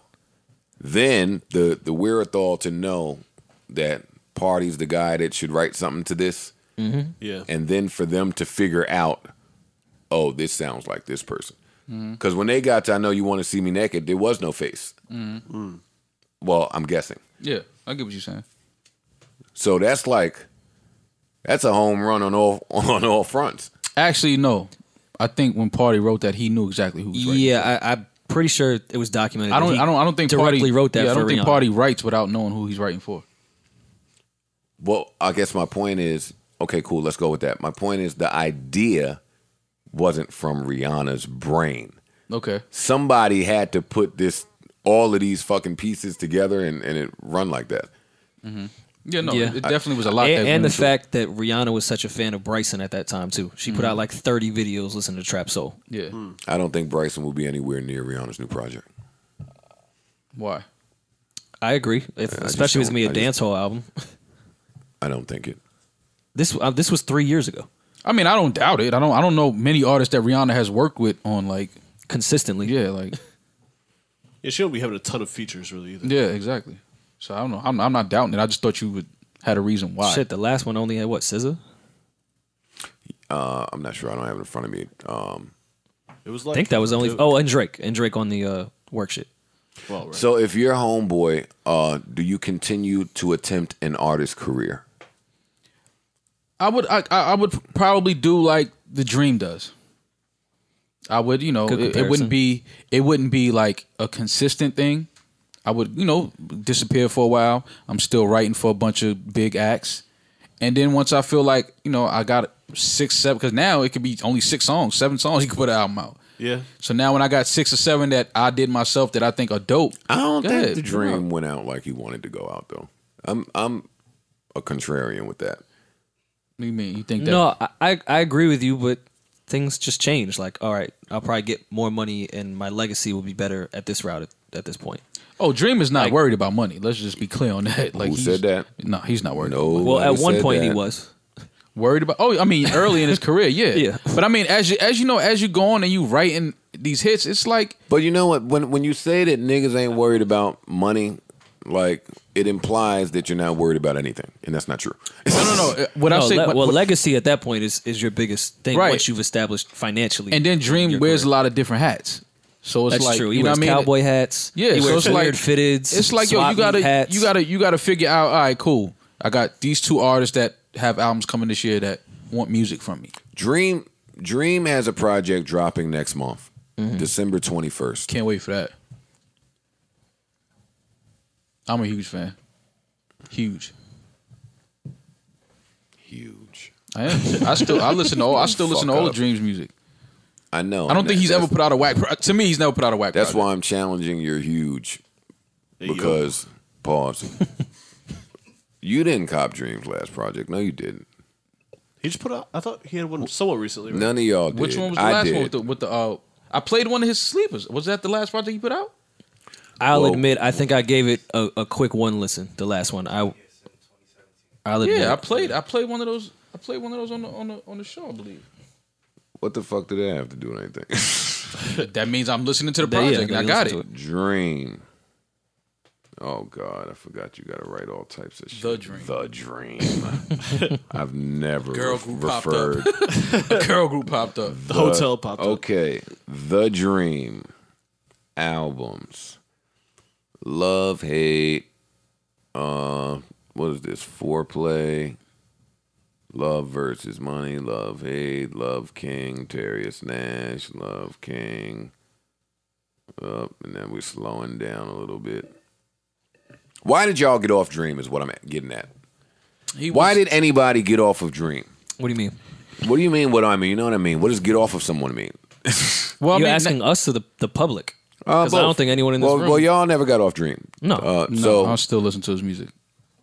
Then the wherewithal to know that Party's the guy that should write something to this, Yeah. and then for them to figure out, oh, this sounds like this person. Because when they got to I Know You Want to See Me Naked, there was no face. Well, I'm guessing. Yeah, I get what you're saying. So that's a home run on all fronts. Actually, no. I think when Party wrote that, he knew exactly who was writing. Yeah, I'm pretty sure it was documented. I that he don't think directly Party wrote that Yeah, I for don't think Rihanna. Party writes without knowing who he's writing for. Well, I guess my point is, okay, cool, let's go with that. My point is the idea wasn't from Rihanna's brain. Okay. Somebody had to put all of these fucking pieces together and it run like that. Yeah, no, Yeah. it definitely was a lot. And, that and went the into it. fact that Rihanna was such a fan of Bryson at that time, too. She put out like 30 videos listening to Trap Soul. Yeah. I don't think Bryson will be anywhere near Rihanna's new project. Why? I agree, especially if it's going to be a I just- dancehall album. I don't think it. This was 3 years ago, I mean, I don't doubt it. I don't know many artists that Rihanna has worked with on like consistently. yeah, like Yeah, she don't be having a ton of features really either. yeah, exactly. So I don't know. I'm not doubting it. I just thought you would had a reason why. Shit, the last one only had what, SZA? I'm not sure. I don't have it in front of me. It was I like think that was only. Oh, and Drake on the work shit. well, right. So if you're homeboy, do you continue to attempt an artist career? I would probably do like the Dream does. I would, Good it wouldn't be like a consistent thing. I would, disappear for a while. I'm still writing for a bunch of big acts, And then once I feel like, I got 6, 7, because now it could be only 6 songs, 7 songs, you can put an album out. Yeah. So now when I got 6 or 7 that I did myself that I think are dope. I don't go think ahead, the dream went out like he wanted to go out though. I'm a contrarian with that. What do you mean? You think that? No, I agree with you, but things just change. Like, all right, I'll probably get more money and my legacy will be better at this route at this point. Oh, Dream is not worried about money. Let's just be clear on that. Like, Who said that? No, he's not worried. No. About money. Well, at one said point he that. was. Worried about? Oh, I mean, early in his career, yeah. Yeah. But I mean, as you go on and you writing these hits, it's like. But you know what? When you say that niggas ain't worried about money, like it implies that you're not worried about anything, and that's not true. No. What I'm saying, legacy at that point is your biggest thing Right. once you've established financially. and then Dream your wears career. a lot of different hats. So it's That's like, true. He you know wears what I mean? cowboy hats. Yeah, he so wears it's like weird fitteds. It's like, yo, swap meet hats. you gotta figure out. All right, cool. I got these 2 artists that have albums coming this year that want music from me. Dream has a project dropping next month, December 21st. Can't wait for that. I'm a huge fan. Huge. I am. I still listen to all of Dream's music. I know. I don't think he's ever put out a whack. To me, he's never put out a whack. That's project. why I'm challenging your huge. Hey, yo. Because pause. You didn't cop Dream's last project. No, you didn't. He just put out. I thought he had one somewhat recently. Right? None of y'all did. Which one was the I last did. one with the? I played one of his sleepers. Was that the last project he put out? I'll Whoa. admit, I think I gave it a quick one listen. The last one, I'll admit. Yeah, I played one of those. I played one of those on the show, I believe. What the fuck did that have to do with anything? That means I'm listening to the Yeah, project. and I got listen it. to Dream. Oh God, I forgot you got to write all types of shit. The Dream. The Dream. I've never Girl group popped referred. A girl group popped up. The hotel popped up. Okay, The Dream albums. Love, Hate. What is this? Foreplay. Love versus Money. Love, Hate. Love King. Terrius Nash. Love King. And then we're slowing down a little bit. Why did y'all get off Dream? Is what I'm getting at. Why did anybody get off of Dream? What do you mean? What do you mean? What do I mean? You know what I mean? What does get off of someone mean? Well, You're asking us or the public? Because I both. don't think anyone in this room. Well, y'all never got off Dream. No. No, So I'll still listen to his music.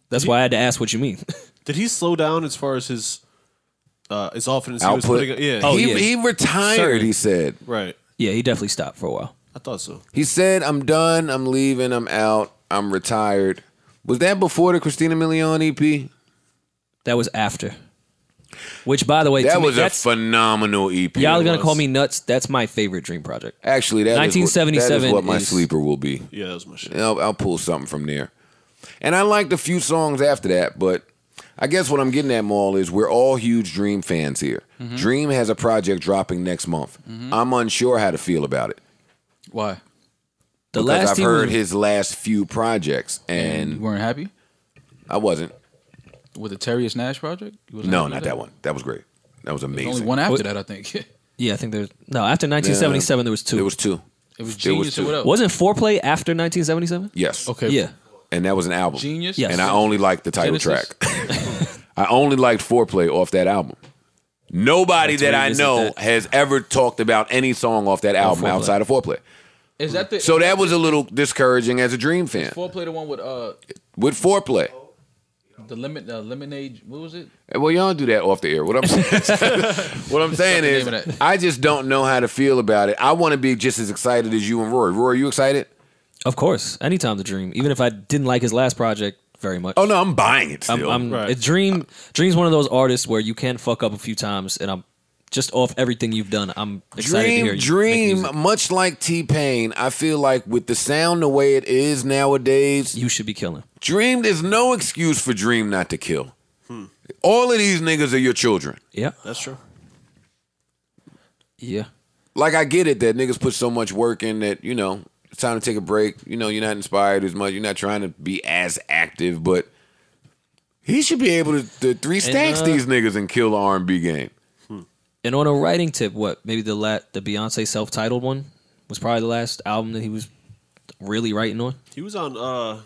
That's why I had to ask what you mean. Did he slow down as far as his as often as he was output. putting? Yeah. Oh, he, yeah. he retired. Certainly. He said. Right. Yeah, he definitely stopped for a while. I thought so. He said, "I'm done. I'm leaving. I'm out. I'm retired." Was that before the Christina Milian EP? That was after. Which, by the way, That to me, was a that's, phenomenal EP. y'all are gonna was. call me nuts. That's my favorite Dream project. Actually, that is 1977 what my is- sleeper will be. Yeah, that was my shit. I'll pull something from there. And I liked a few songs after that, but I guess what I'm getting at, Maul, is we're all huge Dream fans here. Dream has a project dropping next month. I'm unsure how to feel about it. Why? The Because last I've team heard was- his last few projects, You and weren't happy I wasn't. with the Terrius Nash project? You wasn't No, happy not with that one. That was great. That was There's amazing. only one after that, I think. Yeah, I think there's after 1977 there was two. There was two. It was There was Genius or two. what else? Wasn't Foreplay after 1977? Yes. Okay. Yeah. And that was an album. Genius? Yes. And I only liked the title Genesis? track. I only liked Foreplay off that album. Nobody that I revisit know that. has ever talked about any song off that album Foreplay. outside of Foreplay. Is that the So that was a little discouraging as a Dream fan. Foreplay the one with With Foreplay. the lemonade? What was it? Well, y'all do that off the air. What I'm saying, what I'm saying the is, name of that? I just don't know how to feel about it. I want to be just as excited as you and Rory. Rory, you excited? Of course. Anytime the Dream. Even if I didn't like his last project very much. Oh no, I'm buying it still. Right. It's Dream's one of those artists where you can fuck up a few times, and I'm just off everything you've done. I'm excited to hear you make Dream, music. much like T-Pain, I feel like with the sound the way it is nowadays, You should be killing. Dream, there's no excuse for Dream not to kill. All of these niggas are your children. Yeah. That's true. Yeah. Like, I get it that niggas put so much work in that, you know, it's time to take a break. You know, you're not inspired as much. You're not trying to be as active, but he should be able to three stacks these niggas and kill the R&B game. And on a writing tip, maybe the Beyonce self-titled one was probably the last album that he was really writing on. He was on a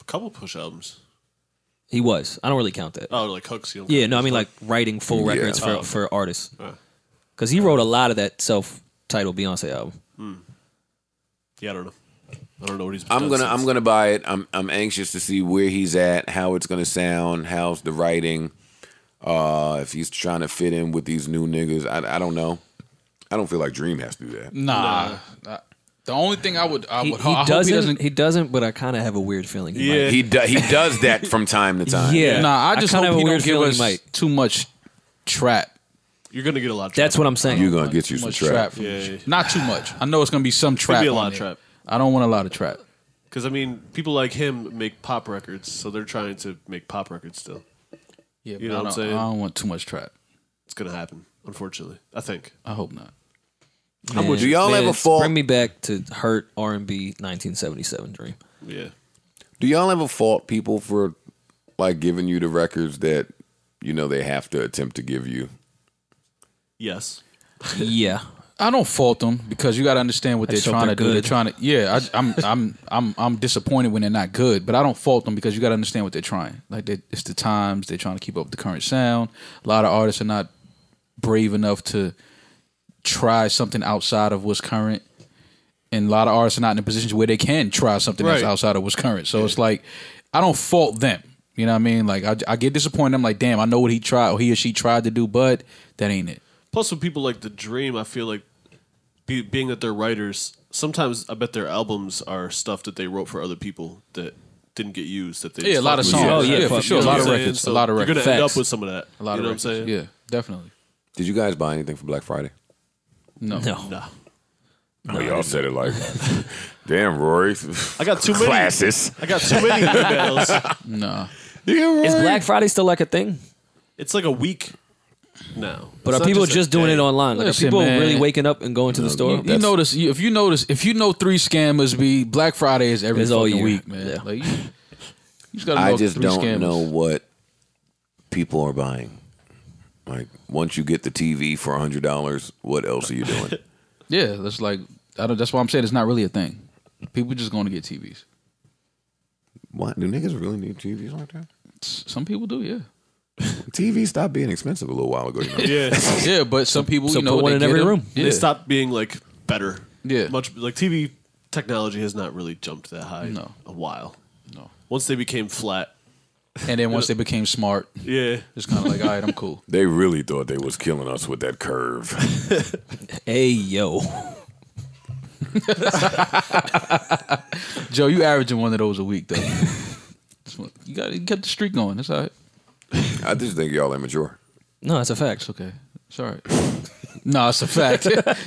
couple Push albums. He was. I don't really count that. Oh, like hooks. You don't Yeah, count no, I those, mean like- like writing full records for artists. Uh. Because he wrote a lot of that self-titled Beyonce album. Yeah, I don't know. I don't know what he's. I'm done gonna since. buy it. I'm anxious to see where he's at, how it's gonna sound, how's the writing, if he's trying to fit in with these new niggas. I don't know. I don't feel like Dream has to do that. Nah. The only thing I would He hope doesn't. he He doesn't. But I kind of have a weird feeling. He Yeah. might. He does that from time to time. Yeah. Nah, I just kinda hope have he a don't weird give feeling us he might. too much trap. You're gonna get a lot. Of That's trap. what I'm saying. You're gonna get you Too some much trap. from Yeah, this yeah. shit. Not too much. I know it's gonna be some trap. be a on lot of there. trap. I don't want a lot of trap. Because I mean, people like him make pop records, so they're trying to make pop records still. Yeah, You but know I what I'm don't- saying? I don't want too much trap. It's gonna happen, unfortunately. I think. I hope not. Do y'all ever fault? Bring me back to Hurt R&B 1977 Dream. Yeah. Do y'all ever fault people for like giving you the records that you know they have to attempt to give you? Yes. Yeah. I don't fault them because you got to understand what I they're just hope trying to they're do. They're good. trying to, yeah. I'm disappointed when they're not good, but I don't fault them because you got to understand what they're trying. Like it's the times they're trying to keep up with the current sound. A lot of artists are not brave enough to try something outside of what's current, and a lot of artists are not in a position where they can try something that's Right. outside of what's current. So it's like I don't fault them. You know what I mean? Like I get disappointed. I'm like, damn, I know what he tried or he or she tried to do, but that ain't it. Plus, with people like The Dream, I feel like being that they're writers, sometimes I bet their albums are stuff that they wrote for other people that didn't get used. That they Yeah, just a lot fucked of with. songs. Oh, yeah, for fuck, sure. you A know lot what of I'm records. So A lot of You're records. gonna end Facts. up with some of that. A lot you of know records. what I'm saying? Yeah, definitely. Did you guys buy anything for Black Friday? No. No. Oh, y'all said it like, damn, Rory. I got too many. Classes. I got too many emails. No. Yeah, Rory. Is Black Friday still like a thing? It's like a week now. But It's are not people a just doing day. it online? Like, Listen, are people man. really waking up and going to the store? You notice if you know three scammers be Black Friday is every It's all fucking year. week, man. Yeah. Like you just gotta know I just three don't scammers. know what people are buying. Like, once you get the TV for $100, what else are you doing? Yeah, that's like that's why I'm saying it's not really a thing. People just going to get TVs. What? Do niggas really need TVs like that? Some people do, yeah. TV stopped being expensive a little while ago. You know? Yeah. Yeah, but some people, So you know, put one they in get every them. room. Yeah. They stopped being like better. Yeah. Much like TV technology has not really jumped that high No. a while. No. Once they became flat. And then once they became smart, Yeah. it's kind of like, all right, I'm cool. They really thought they was killing us with that curve. Hey, yo. Joe, you averaging one of those a week though. You kept the streak going. That's all right. I just think y'all immature. No, that's a fact. It's okay. It's all right. No, it's a fact.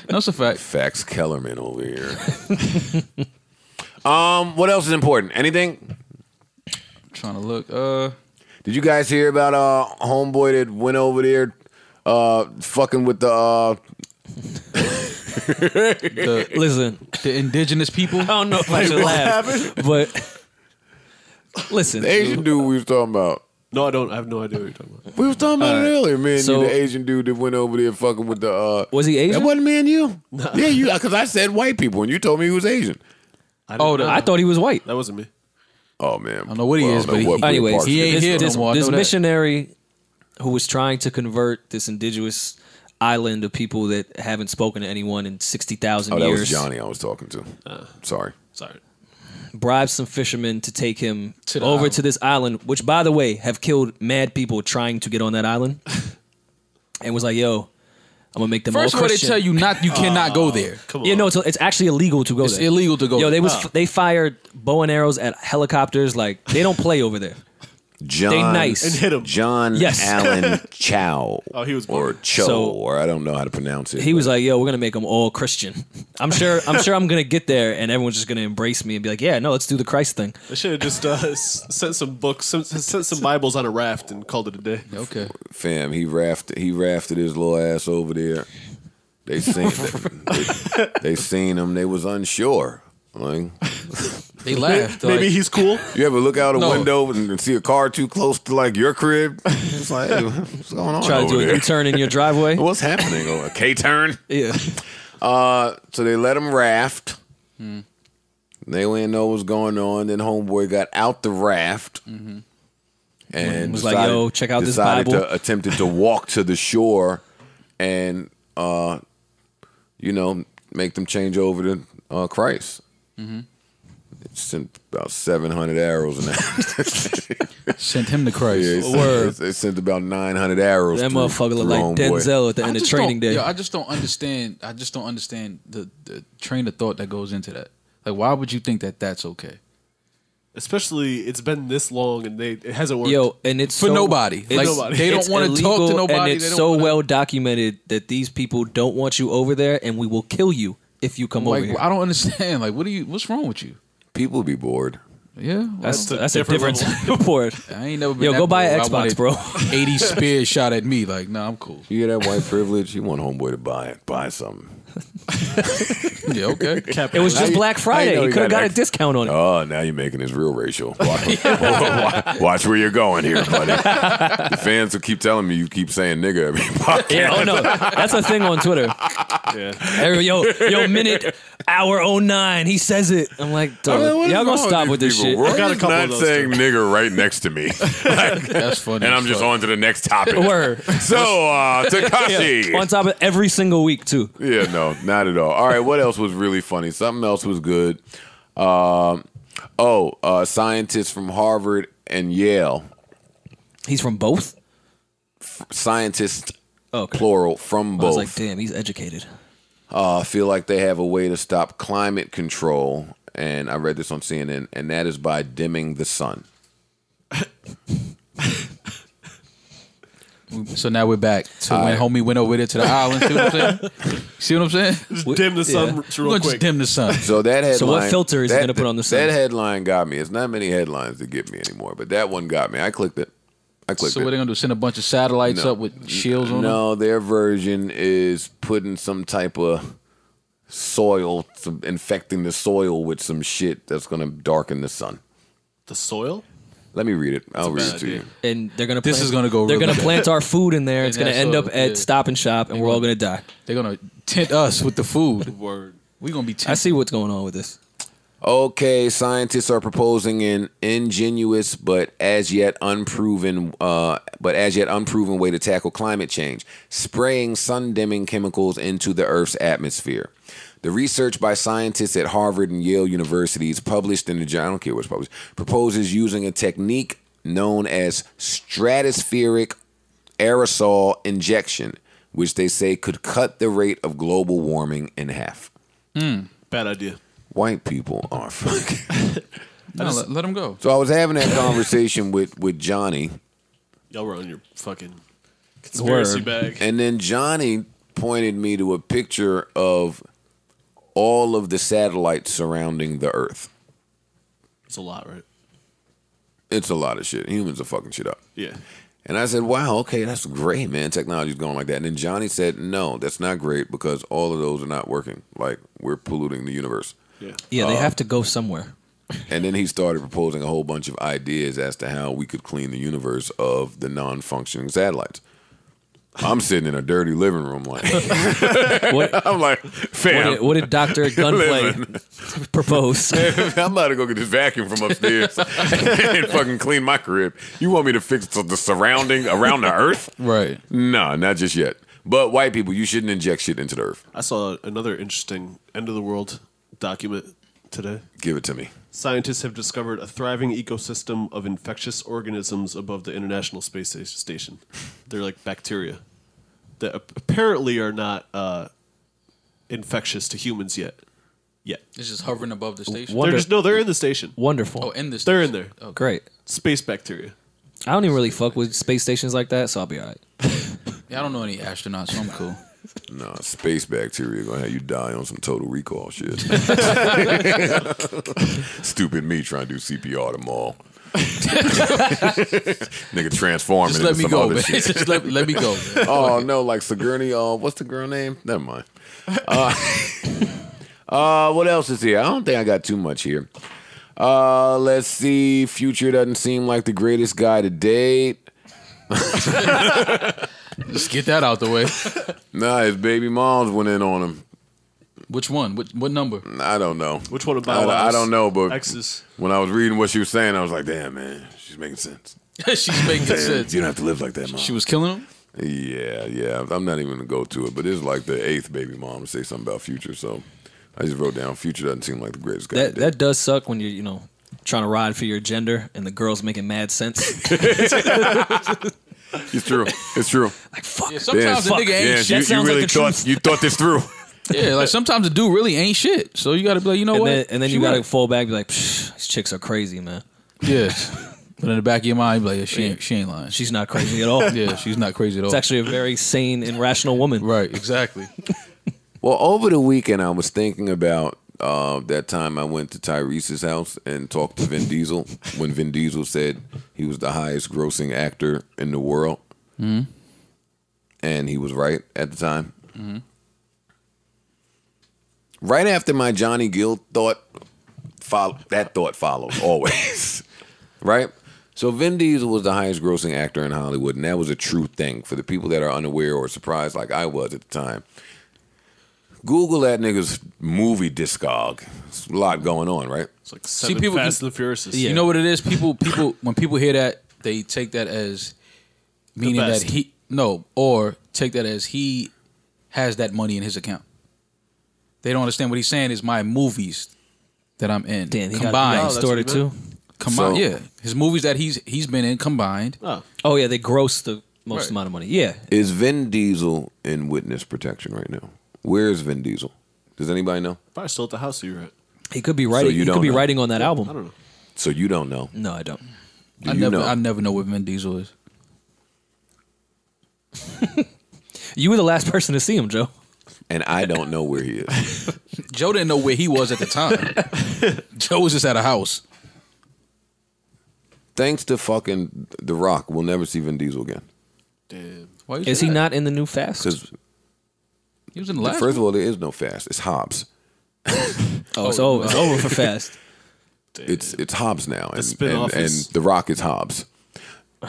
No, it's a fact. Fax Kellerman over here. What else is important? Anything? Trying to look. Did you guys hear about homeboy that went over there fucking with the Listen, the indigenous people. I don't know if I should laugh, but listen. Asian dude we was talking about? No, I don't. I have no idea what you're talking about. We was talking about it earlier, man. So- You, the Asian dude that went over there fucking with the Was he Asian? That wasn't me and you. Yeah, you because I said white people and you told me he was Asian. I didn't know. I thought he was white. that wasn't me. Oh man, I don't know what he is, but Anyways, he ain't here no more. I know This that. missionary who was trying to convert this indigenous island of people that haven't spoken to anyone in 60,000 Oh, years. that was Johnny I was talking to. Sorry. Sorry. Bribed some fishermen to take him To the over island. to this island, which, by the way, have killed mad people trying to get on that island. And was like, yo, I'm going to make them First all of all, they Christian. tell you you cannot go there. Come on. Yeah, no, it's actually illegal to go It's there. illegal to go. Yo, there. they fired bow and arrows at helicopters. Like, they don't play over there. John They nice. And hit him. John Yes. Allen Chow. Oh, he was or Cho, So- or I don't know how to pronounce it. He was like, "Yo, we're gonna make them all Christian." I'm sure I'm gonna get there, and everyone's just gonna embrace me and be like, "Yeah, no, let's do the Christ thing." They should have just sent some books, sent some Bibles on a raft and called it a day. Okay. Fam, he rafted his little ass over there. They seen they seen him. They was unsure. Like, They laughed. Maybe like, he's cool. you ever look out a No. window and see a car too close to like your crib? It's like, hey, what's going on Try to over do a there? U-turn in your driveway. What's happening? Oh, a K-turn? Yeah, So they let him raft. They didn't know what was going on. Then homeboy got out the raft. and was like, "Yo, check out this decided Bible." attempted to walk to the shore and make them change over to Christ. Mm-hmm. It sent about 700 arrows in that. Sent him to Christ. Yeah, they sent about 900 arrows. That motherfucker looked like Denzel at the end of Training Day. I just don't understand. I just don't understand the train of thought that goes into that. Like, why would you think that that's okay? Especially, it's been this long and it hasn't worked. Yo, and it's for nobody. Like, nobody. they don't want to talk to nobody. And it's so well documented that these people don't want you over there, and we will kill you if you come over here. I don't understand. Like, what's wrong with you? People be bored. Yeah, that's a different report. I ain't never been. Yo, go buy an bored. Xbox, bro. 80 spears shot at me. Like, nah, I'm cool. You hear that white privilege? You want homeboy to buy something. Yeah, okay. It was just Black Friday. You could have got a discount on it. Oh, now you're making this real racial. Watch where you're going here, buddy. The fans will keep telling me you keep saying nigga every podcast. Yeah, oh no, that's a thing on Twitter. Yeah. Yo, minute, hour 09, he says it. I'm like, dog, y'all gonna stop with this shit. We're got a couple not of those saying nigger right next to me. That's funny. And I'm just on to the next topic. Word. So, Tekashi. On top of every single week too. Yeah, no, not at all. All right, what else was really funny? Something else was good. Scientists from Harvard and Yale. He's from both? Scientists, Okay. plural, from both. I was like, damn, he's educated. Feel like they have a way to stop climate control, and I read this on CNN, and that is by dimming the sun. So now we're back to when homie went over there to the island. See what I'm saying? Just dim the sun We're real gonna just quick. dim the sun. So that headline. So what filter is he gonna put on the sun? That headline got me. It's not many headlines that get me anymore, but that one got me. I clicked it. So what they gonna do? Send a bunch of satellites up with shields on them? No, their version is putting some type of soil, infecting the soil with some shit that's gonna darken the sun. The soil? Let me read it. I'll read it to you. And they're gonna. This is gonna go They're really gonna bad. plant our food in there. It's In gonna that end up soil, at yeah. Stop and Shop, and we're all gonna die. They're gonna tint us with the food. Word. We're gonna be I tinted. see what's going on with this. Okay, scientists are proposing an ingenious but as yet unproven way to tackle climate change: spraying sun-dimming chemicals into the Earth's atmosphere. The research by scientists at Harvard and Yale universities, published in the journal, I don't care what's published, proposes using a technique known as stratospheric aerosol injection, which they say could cut the rate of global warming in half. Bad idea. White people are fucking. No, let them go. So I was having that conversation with Johnny, Y'all were on your fucking conspiracy Word. bag. and then Johnny pointed me to a picture of all of the satellites surrounding the Earth. It's a lot, right? It's a lot of shit. Humans are fucking shit up. Yeah. And I said, wow, okay, that's great, man. Technology's going like that. And then Johnny said, no, that's not great because all of those are not working. Like, we're polluting the universe. Yeah. Yeah, they have to go somewhere. And then he started proposing a whole bunch of ideas as to how we could clean the universe of the non-functioning satellites. I'm sitting in a dirty living room like, What, I'm like, fam, what did Dr. Gunplay propose? I'm about to go get this vacuum from upstairs and fucking clean my crib. You want me to fix the surrounding around the Earth? Right. No, not just yet. But white people, you shouldn't inject shit into the Earth. I saw another interesting end of the world document today. Give it to me. Scientists have discovered a thriving ecosystem of infectious organisms above the International Space Station. They're like bacteria that apparently are not infectious to humans yet. It's just hovering above the station. They're in the station. Wonderful. Oh, in this. They're in there. Oh, Great. Space bacteria. I don't even really fuck with space stations like that, so I'll be all right. Yeah, I don't know any astronauts, so I'm cool. No, space bacteria gonna have you die on some Total Recall shit. Stupid me trying to do CPR to Maul. Nigga transforming Just into let me some go, other man. shit. Just let me go, man. Oh no, like Sigourney. What's the girl name? Never mind. What else is here? I don't think I got too much here. Let's see. Future doesn't seem like the greatest guy to date. Just get that out the way. Nah, his baby moms went in on him. Which one? What number? I don't know. Which one of I don't know, but X's? when I was reading what she was saying, I was like, damn, man, she's making sense. She's making sense. You don't have to live like that, Mom. She was killing him? Yeah. I'm not even going to go to it, but it's like the 8th baby mom to say something about Future, so I just wrote down Future doesn't seem like the greatest guy. That does suck when you're, trying to ride for your gender and the girl's making mad sense. It's true. Like, fuck. Yeah, sometimes the nigga ain't shit. You really thought this through. Yeah, like sometimes the dude really ain't shit. So you got to be like, you know what? And then you got to fall back and be like, these chicks are crazy, man. Yeah. But in the back of your mind, you be like, yeah, she ain't lying. She's not crazy at all. Yeah, she's not crazy at all. It's actually a very sane and rational woman. Right, exactly. Well, over the weekend, I was thinking about that time I went to Tyrese's house and talked to Vin Diesel when Vin Diesel said he was the highest grossing actor in the world. Mm-hmm. And he was right at the time. Mm-hmm. Right after my Johnny Gill thought, that thought followed always. Right? So Vin Diesel was the highest grossing actor in Hollywood, and that was a true thing for the people that are unaware or surprised like I was at the time. Google that nigga's movie discog. There's a lot going on, right? It's like seven Fast and the Furious. You know what it is? People when people hear that, they take that as meaning that or take that as he has that money in his account. They don't understand what he's saying is my movies that I'm in. Damn, he combined. got distorted too. Combined, yeah. His movies that he's been in combined. Oh yeah, they gross the most amount of money. Yeah. Is Vin Diesel in witness protection right now? Where is Vin Diesel? Does anybody know? Probably still at the house you're at. He could be writing. He could be writing on that album. I don't know. So you don't know? No, I don't. I never know what Vin Diesel is. You were the last person to see him, Joe. And I don't know where he is. Joe didn't know where he was at the time. Joe was just at a house. Thanks to fucking The Rock, we'll never see Vin Diesel again. Damn. Why you Is say he that? not in the new Fast? Because He was in the last first of all, there is no Fast. It's Hobbs. It's over for Fast. It's Hobbs now, and spin-off is- The Rock is Hobbs.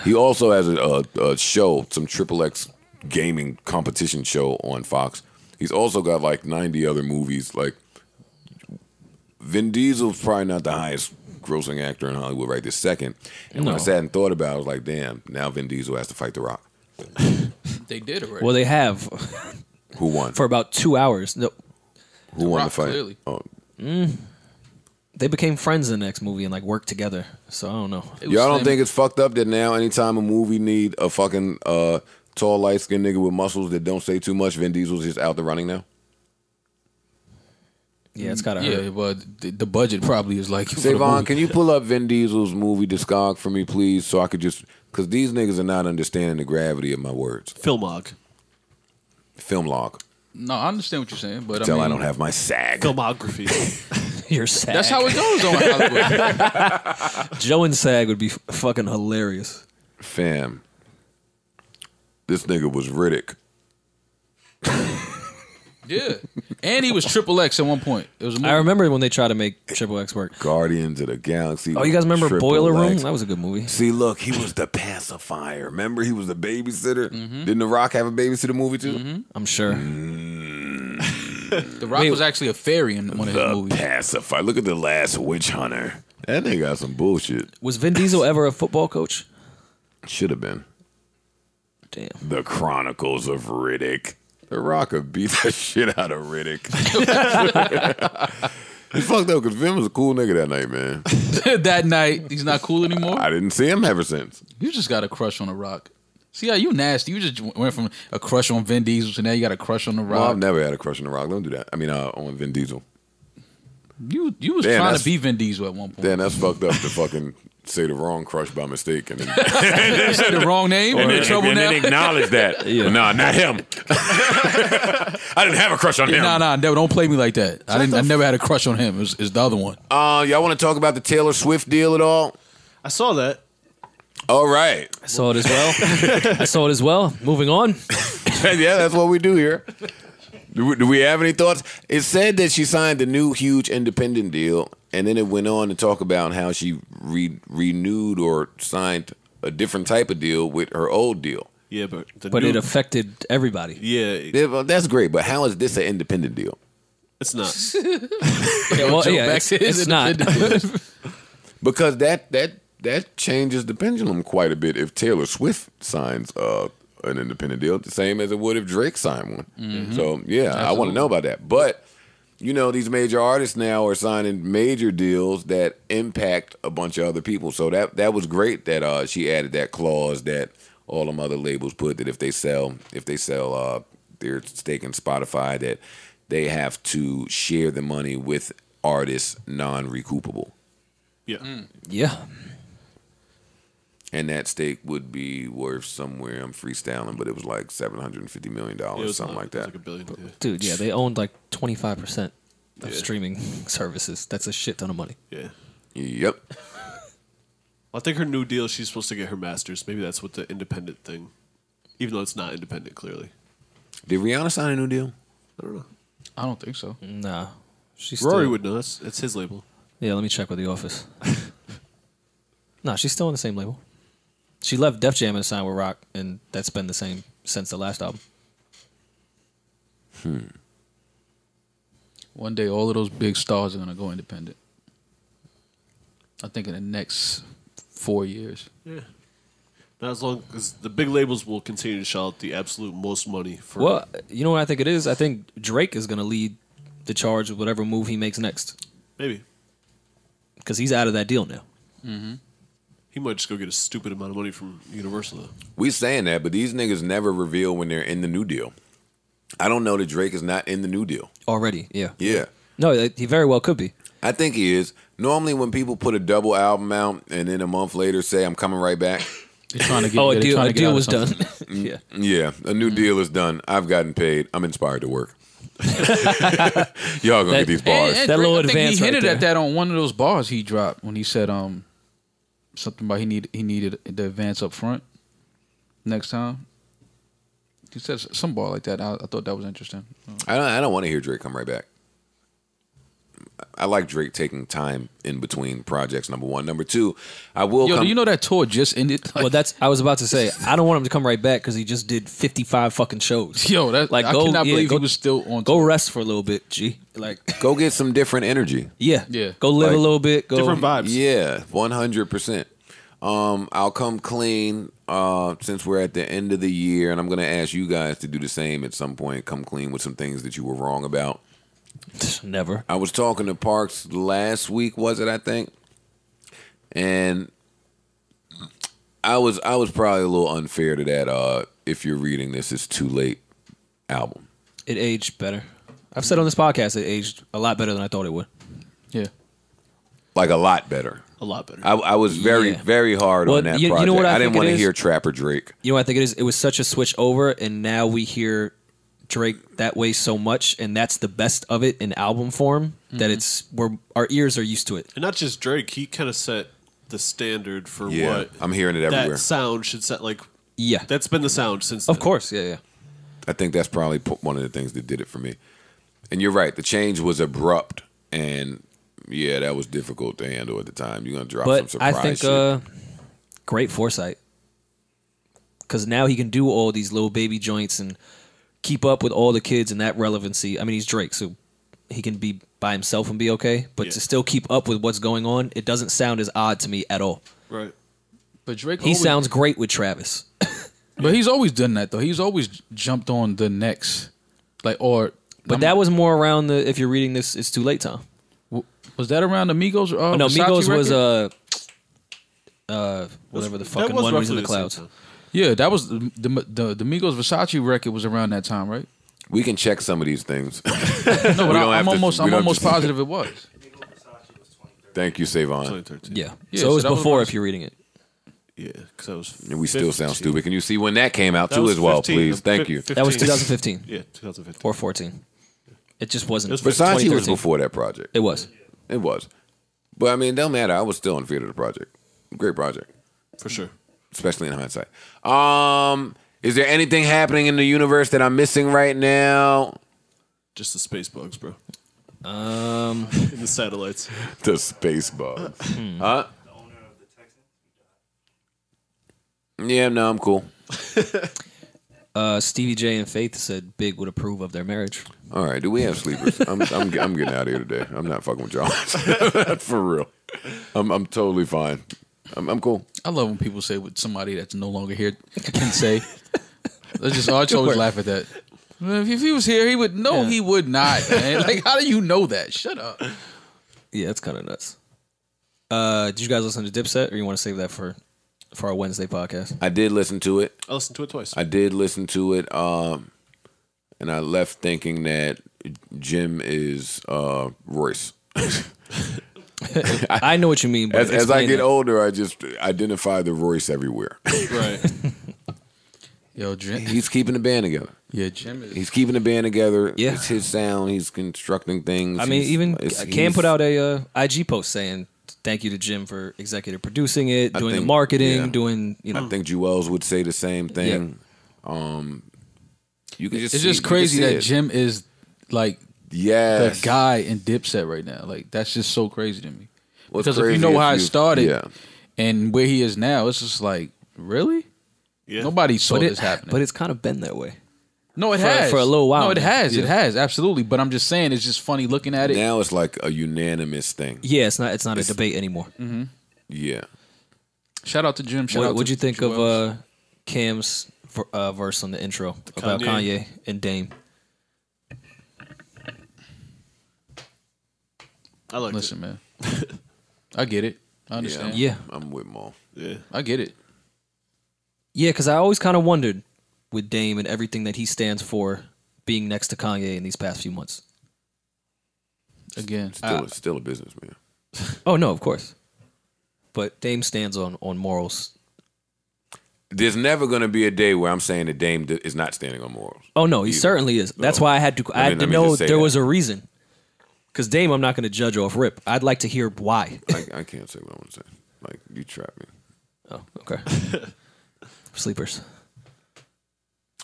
He also has a show, some XXX gaming competition show on Fox. He's also got like 90 other movies. Like Vin Diesel's probably not the highest grossing actor in Hollywood right this second. And when I sat and thought about it, I was like, damn, now Vin Diesel has to fight The Rock. They did already. Well, they have Who won? for about 2 hours. No, Who won Rock, the fight? clearly. Oh. they became friends in the next movie and like worked together. So I don't know. Y'all don't think it's fucked up that now anytime a movie need a fucking tall, light-skinned nigga with muscles that don't say too much, Vin Diesel's just out the running now? Yeah, it's gotta hurt. Yeah, but the budget probably is like. Savon, can you pull up Vin Diesel's movie discog for me, please, so I could just... Because these niggas are not understanding the gravity of my words. Filmog. Film log. No, I understand what you're saying, but I don't have my SAG. Filmography. You're sad. That's how it goes on Hollywood. Joe and SAG would be fucking hilarious. Fam. This nigga was Riddick. Yeah, and he was XXX at one point. It was. A movie. I remember when they tried to make Triple X work. Guardians of the Galaxy. Oh, you guys remember Triple Boiler Room? X. That was a good movie. See, look, he was the pacifier. Remember, he was the babysitter. Didn't The Rock have a babysitter movie too? I'm sure. The Rock was actually a fairy in one of his The movies. pacifier. Look at The Last Witch Hunter. That nigga got some bullshit. Was Vin Diesel ever a football coach? Should have been. Damn. The Chronicles of Riddick. The Rock could beat the shit out of Riddick. It's fucked up because Vin was a cool nigga that night, man. That night, he's not cool anymore. I didn't see him ever since. You just got a crush on The Rock. See how you nasty. You just went from a crush on Vin Diesel to now you got a crush on The Rock. Well, I've never had a crush on The Rock. Don't do that. I mean, on Vin Diesel. You was trying to be Vin Diesel at one point. Damn, that's fucked up to fucking say the wrong crush by mistake and then You said the wrong name. You're in trouble now. then acknowledge that. Yeah. Nah, not him. I didn't have a crush on him. Nah, don't play me like that. I never had a crush on him. It's the other one. Y'all want to talk about the Taylor Swift deal at all? I saw that. All right. I saw it as well. Moving on. Yeah, that's what we do here. Do we have any thoughts? It said that she signed a new huge independent deal, and then it went on to talk about how she renewed or signed a different type of deal with her old deal. Yeah, but it affected everybody. Yeah, well, that's great, but how is this an independent deal? it's not. It's not. Because that that changes the pendulum quite a bit if Taylor Swift signs an independent deal, the same as it would if Drake signed one. So yeah, I want to know about that. But you know, these major artists now are signing major deals that impact a bunch of other people. So that was great that she added that clause that all them other labels put, that if they sell their stake in Spotify, that they have to share the money with artists non-recoupable. Yeah. Yeah. And that stake would be worth somewhere, I'm freestyling, but it was like $750 million, something like that. Like $1 billion. Yeah. Dude, yeah, they owned like 25% of streaming services. That's a shit ton of money. Yeah. Yep. I think her new deal, she's supposed to get her masters. Maybe that's what the independent thing, even though it's not independent, clearly. Did Rihanna sign a new deal? I don't know. I don't think so. Nah. She's Rory still, would know. It's his label. Yeah, let me check with the office. Nah, she's still on the same label. She left Def Jam and signed with Rock, and that's been the same since the last album. One day, all of those big stars are gonna go independent. I think in the next 4 years. Yeah. Not as long as the big labels will continue to shell out the absolute most money for. Well, you know what I think it is? I think Drake is going to lead the charge with whatever move he makes next. Maybe. Because he's out of that deal now. He might just go get a stupid amount of money from Universal, though. We saying that, but these niggas never reveal when they're in the new deal. I don't know that Drake is not in the new deal. Already, yeah. Yeah. No, he very well could be. I think he is. Normally when people put a double album out and then a month later say, I'm coming right back. They're trying to get. Oh, yeah, a they're trying to get deal out of was done. something. Yeah. Yeah, a new deal is done. I've gotten paid. I'm inspired to work. Y'all gonna get these bars. And That Drake, little I think advance he right hinted at there. that on one of those bars he dropped when he said something about he needed the advance up front next time. He said some bar like that. I thought that was interesting. I don't want to hear Drake come right back. I like Drake taking time in between projects, number one. Number two, I will Yo, come... do you know that tour just ended? Like, Well, I was about to say, I don't want him to come right back because he just did 55 fucking shows. yo, that Like, I go- cannot yeah, believe go- he was still on. Go tour. rest for a little bit, G. Like, Go get some different energy. yeah. Yeah. Go live Like, a little bit. Go. Different vibes. Yeah, 100%. I'll come clean since we're at the end of the year, and I'm going to ask you guys to do the same at some point. Come clean with some things that you were wrong about. Never. I was talking to Parks last week, was it, I think? And I was probably a little unfair to that If You're Reading This, It's Too Late album. It aged better. I've said on this podcast it aged a lot better than I thought it would. Yeah. Like a lot better. A lot better. I was very, Yeah. very hard Well, on that you know project. what I didn't think it want to is? hear Trapper Drake. You know what I think it is? It was such a switch over, and now we hear Drake that way so much, and that's the best of it in album form, that our ears are used to it. And not just Drake. He kind of set the standard for Yeah, what I'm hearing it everywhere. that sound should set. Like, Yeah. that's been the sound since Of then. course, yeah. I think that's probably one of the things that did it for me. And you're right. The change was abrupt, and yeah, that was difficult to handle at the time. You're gonna drop some But surprise I think shit. great foresight. Because now he can do all these little baby joints and keep up with all the kids and that relevancy. I mean, he's Drake, so he can be by himself and be okay. But Yeah. to still keep up with what's going on, it doesn't sound as odd to me at all. Right. But Drake, He sounds great with Travis. But he's always done that though. He's always jumped on the next, like But that was more around the If You're Reading This, It's Too Late time. was that around the Migos? No, Versace Migos was record? whatever the That fucking was one was in roughly the same clouds. time. Yeah, that was the Migos Versace record was around that time, right? We can check some of these things. No, but don't have I'm to- almost we don't almost just- positive it was. Thank you, Savon. 2013. Yeah. Yeah, So so it was that was before about- If You're Reading It. Yeah, because I was. And we still sound 15. stupid. Can you see when that came out That too was as well, 15. please? Thank you. That was 15. 2015 Yeah, 2015. or 14. It just wasn't. It was Versace was 2013. before that project. It was. It was. But I mean, it don't matter. I was still unfair to the project. Great project. For sure. Especially in hindsight. Is there anything happening in the universe that I'm missing right now? Just the space bugs, bro. Um, In the satellites. The space bugs. Huh? Yeah, no, I'm cool. Stevie J and Faith said Big would approve of their marriage. All right, do we have sleepers? I'm getting out of here today. I'm not fucking with y'all. For real. I'm totally fine. I'm cool. I love when people say what somebody that's no longer here can say. I just always laugh at that. If he was here, he would. No, he would not, man. Like, how do you know that? Shut up. Yeah, it's kind of nuts. Did you guys listen to Dipset, or you want to save that for our Wednesday podcast? I did listen to it. I listened to it twice. I did listen to it, and I left thinking that Jim is Royce. I know what you mean. But as I get that. older, I just identify the Royce everywhere. Right. Yo, Jim. He's keeping the band together. Yeah, Jim is. He's keeping the band together. Yeah. It's his sound. He's constructing things. I mean, Cam put out a IG post saying thank you to Jim for executive producing it, doing the marketing, doing I think Jewels would say the same thing. Yeah. You can just it's just crazy that Jim is like the guy in Dipset right now. Like, that's just so crazy to me. Because if you know how it started and where he is now, it's just like, really? Yeah. Nobody saw this happening. But it's kind of been that way. No, it has. For a little while. No, it has. Yeah. It has, absolutely. But I'm just saying, it's just funny looking at it. Now it's like a unanimous thing. Yeah, it's not a debate anymore. Mm-hmm. Yeah. Shout out to Jim. What'd you think of Cam's verse on the intro about Kanye and Dame? I like Listen, man. I get it. I understand. Yeah. I'm with Maul. Yeah. I get it. Yeah, because I always kind of wondered with Dame and everything that he stands for being next to Kanye in these past few months. Again. Still a businessman. Oh, no, of course. But Dame stands on morals. There's never going to be a day where I'm saying that Dame is not standing on morals. Oh, no, he certainly is. That's why I had to know there was a reason. Because Dame, I'm not going to judge off rip. I'd like to hear why. I can't say what I want to say. Like, you trap me. Oh, okay. Sleepers.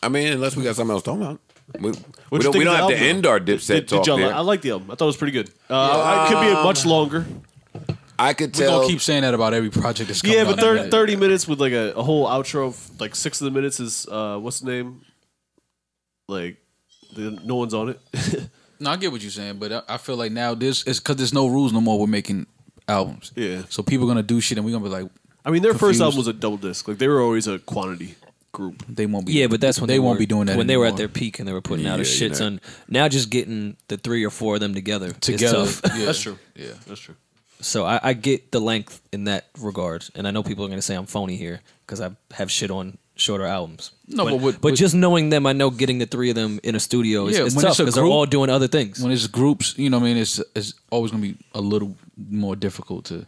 I mean, unless we got something else to talk about. We you don't have to end our Dipset talk there. I like the album. I thought it was pretty good. It could be much longer. I could We're tell. going to keep saying that about every project that's coming out. But 30 minutes with like a whole outro. Like 6 of the minutes is, what's the name? Like, no one's on it. No, I get what you're saying, but I feel like now it's because there's no rules no more. We're making albums. Yeah. So people are going to do shit and we're going to be like, I mean, their confused. first album was a double disc. Like, they were always a quantity group. They won't be. Yeah, but that's when they won't be doing that when they were at anymore. their peak and they were putting out a shit ton. Now just getting the 3 or 4 of them together is tough. Yeah. That's true. Yeah, That's true. So I get the length in that regard, and I know people are going to say I'm phony here because I have shit on shorter albums. No, but just knowing them, I know getting the 3 of them in a studio is when tough it's a because they're group- all doing other things. when it's groups, you know what I mean? It's always going to be a little more difficult to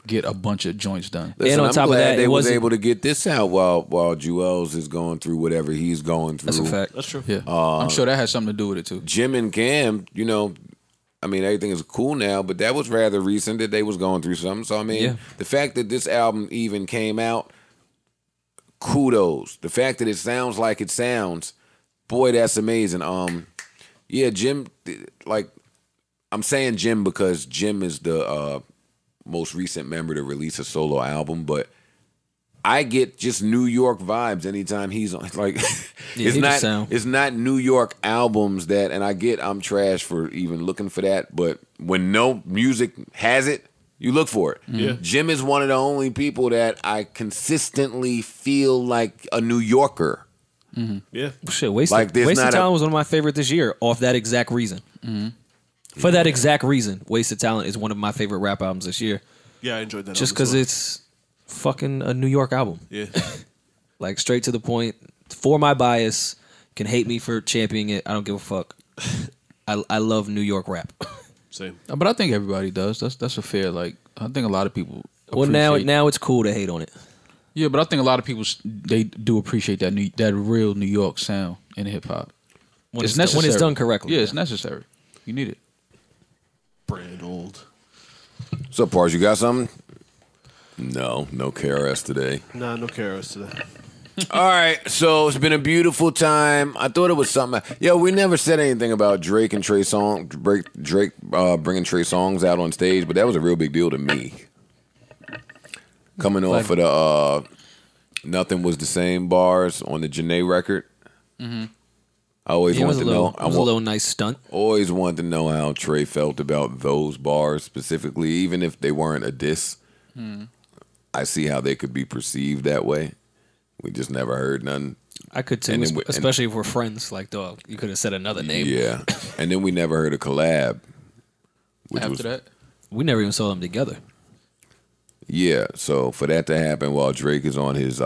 get a bunch of joints done. Listen, on I'm top of glad that, they it was wasn't- able to get this out while Jewels is going through whatever he's going through. That's a fact. That's true. Yeah, I'm sure that has something to do with it too. Jim and Cam, you know, I mean, everything is cool now, but that was rather recent that they was going through something. So, I mean, the fact that this album even came out, kudos. The fact that it sounds like it sounds, boy, that's amazing. Yeah, Jim, like, I'm saying Jim because Jim is the most recent member to release a solo album, but I get just New York vibes anytime he's on. Like, it's not New York albums that, and I get I'm trash for even looking for that, but when no music has it, you look for it. Yeah. Jim is one of the only people that I consistently feel like a New Yorker. Mm-hmm. Yeah. Shit, Wasted Like, there's Wasted not Talent was one of my favorite this year off that exact reason. Mm-hmm. For that exact reason, Wasted Talent is one of my favorite rap albums this year. Yeah, I enjoyed that. Just album as because well. it's fucking a New York album. Yeah. Like, straight to the point. For my bias, can hate me for championing it. I don't give a fuck. I love New York rap. Same. But I think everybody does. That's a fair, like, I think a lot of people Well, now it's cool to hate on it. Yeah, but I think a lot of people, they do appreciate that real New York sound in hip hop. When it's done correctly. Yeah, it's necessary. You need it. Brand old. What's up, Pars? You got something? No KRS today. Nah, no KRS today. All right, so it's been a beautiful time. I thought it was something. Yo, we never said anything about Drake and Trey Songz. Drake bringing Trey Songz out on stage, but that was a real big deal to me. Coming off of the Nothing Was the Same bars on the Janae record. Mm-hmm. I always wanted to know. It was a little nice stunt. Always wanted to know how Trey felt about those bars specifically, even if they weren't a diss. I see how they could be perceived that way. We just never heard none. I could too, especially if we're friends. Like, dog, you could have said another name. Yeah, and then we never heard a collab. After that, we never even saw them together. Yeah, so for that to happen while Drake is on his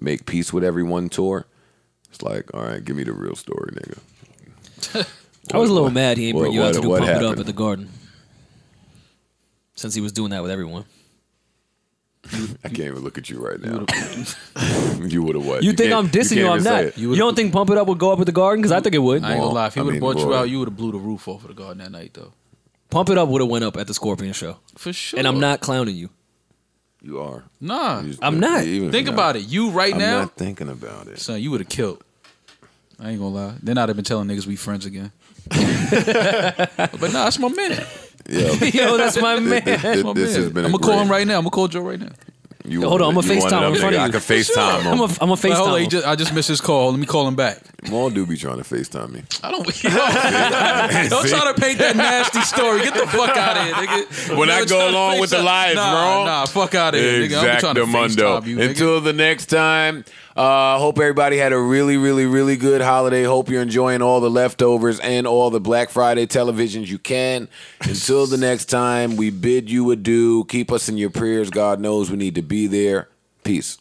Make Peace with Everyone tour, it's like, all right, give me the real story, nigga. I was a little mad he ain't bring you out to do Pump It Up happened? at the Garden. Since he was doing that with everyone. I can't even look at you right now. You would have what? You think I'm dissing you? I'm not. You don't think Pump It Up would go up at the Garden? Because I think it would. I ain't gonna lie. If he would have brought you out, you would have blew the roof off of the Garden that night, though. Pump It Up would have went up at the Scorpion show. For sure. And I'm not clowning you. You are. Nah. I'm not. Think about it. You right now. I'm not thinking about it. Son, you would have killed. I ain't gonna lie. Then I'd have been telling niggas we friends again. But nah, that's my man. Yo, that's my man. That's my man. I'm gonna call him right now. I'm gonna call Joe right now. Hold on, I'm gonna FaceTime in front of you. I can FaceTime him. I'm gonna FaceTime him. I just missed his call. Let me call him back. Maul do be trying to FaceTime me. I don't. Don't try to paint that nasty story. Get the fuck out of here, nigga. When I go along with the lies, bro. Nah, fuck out of here, nigga. I'm trying to FaceTime you, nigga. Until the next time. Hope everybody had a really, really, really good holiday. Hope you're enjoying all the leftovers and all the Black Friday televisions you can. Until the next time, we bid you adieu. Keep us in your prayers. God knows we need to be there. Peace.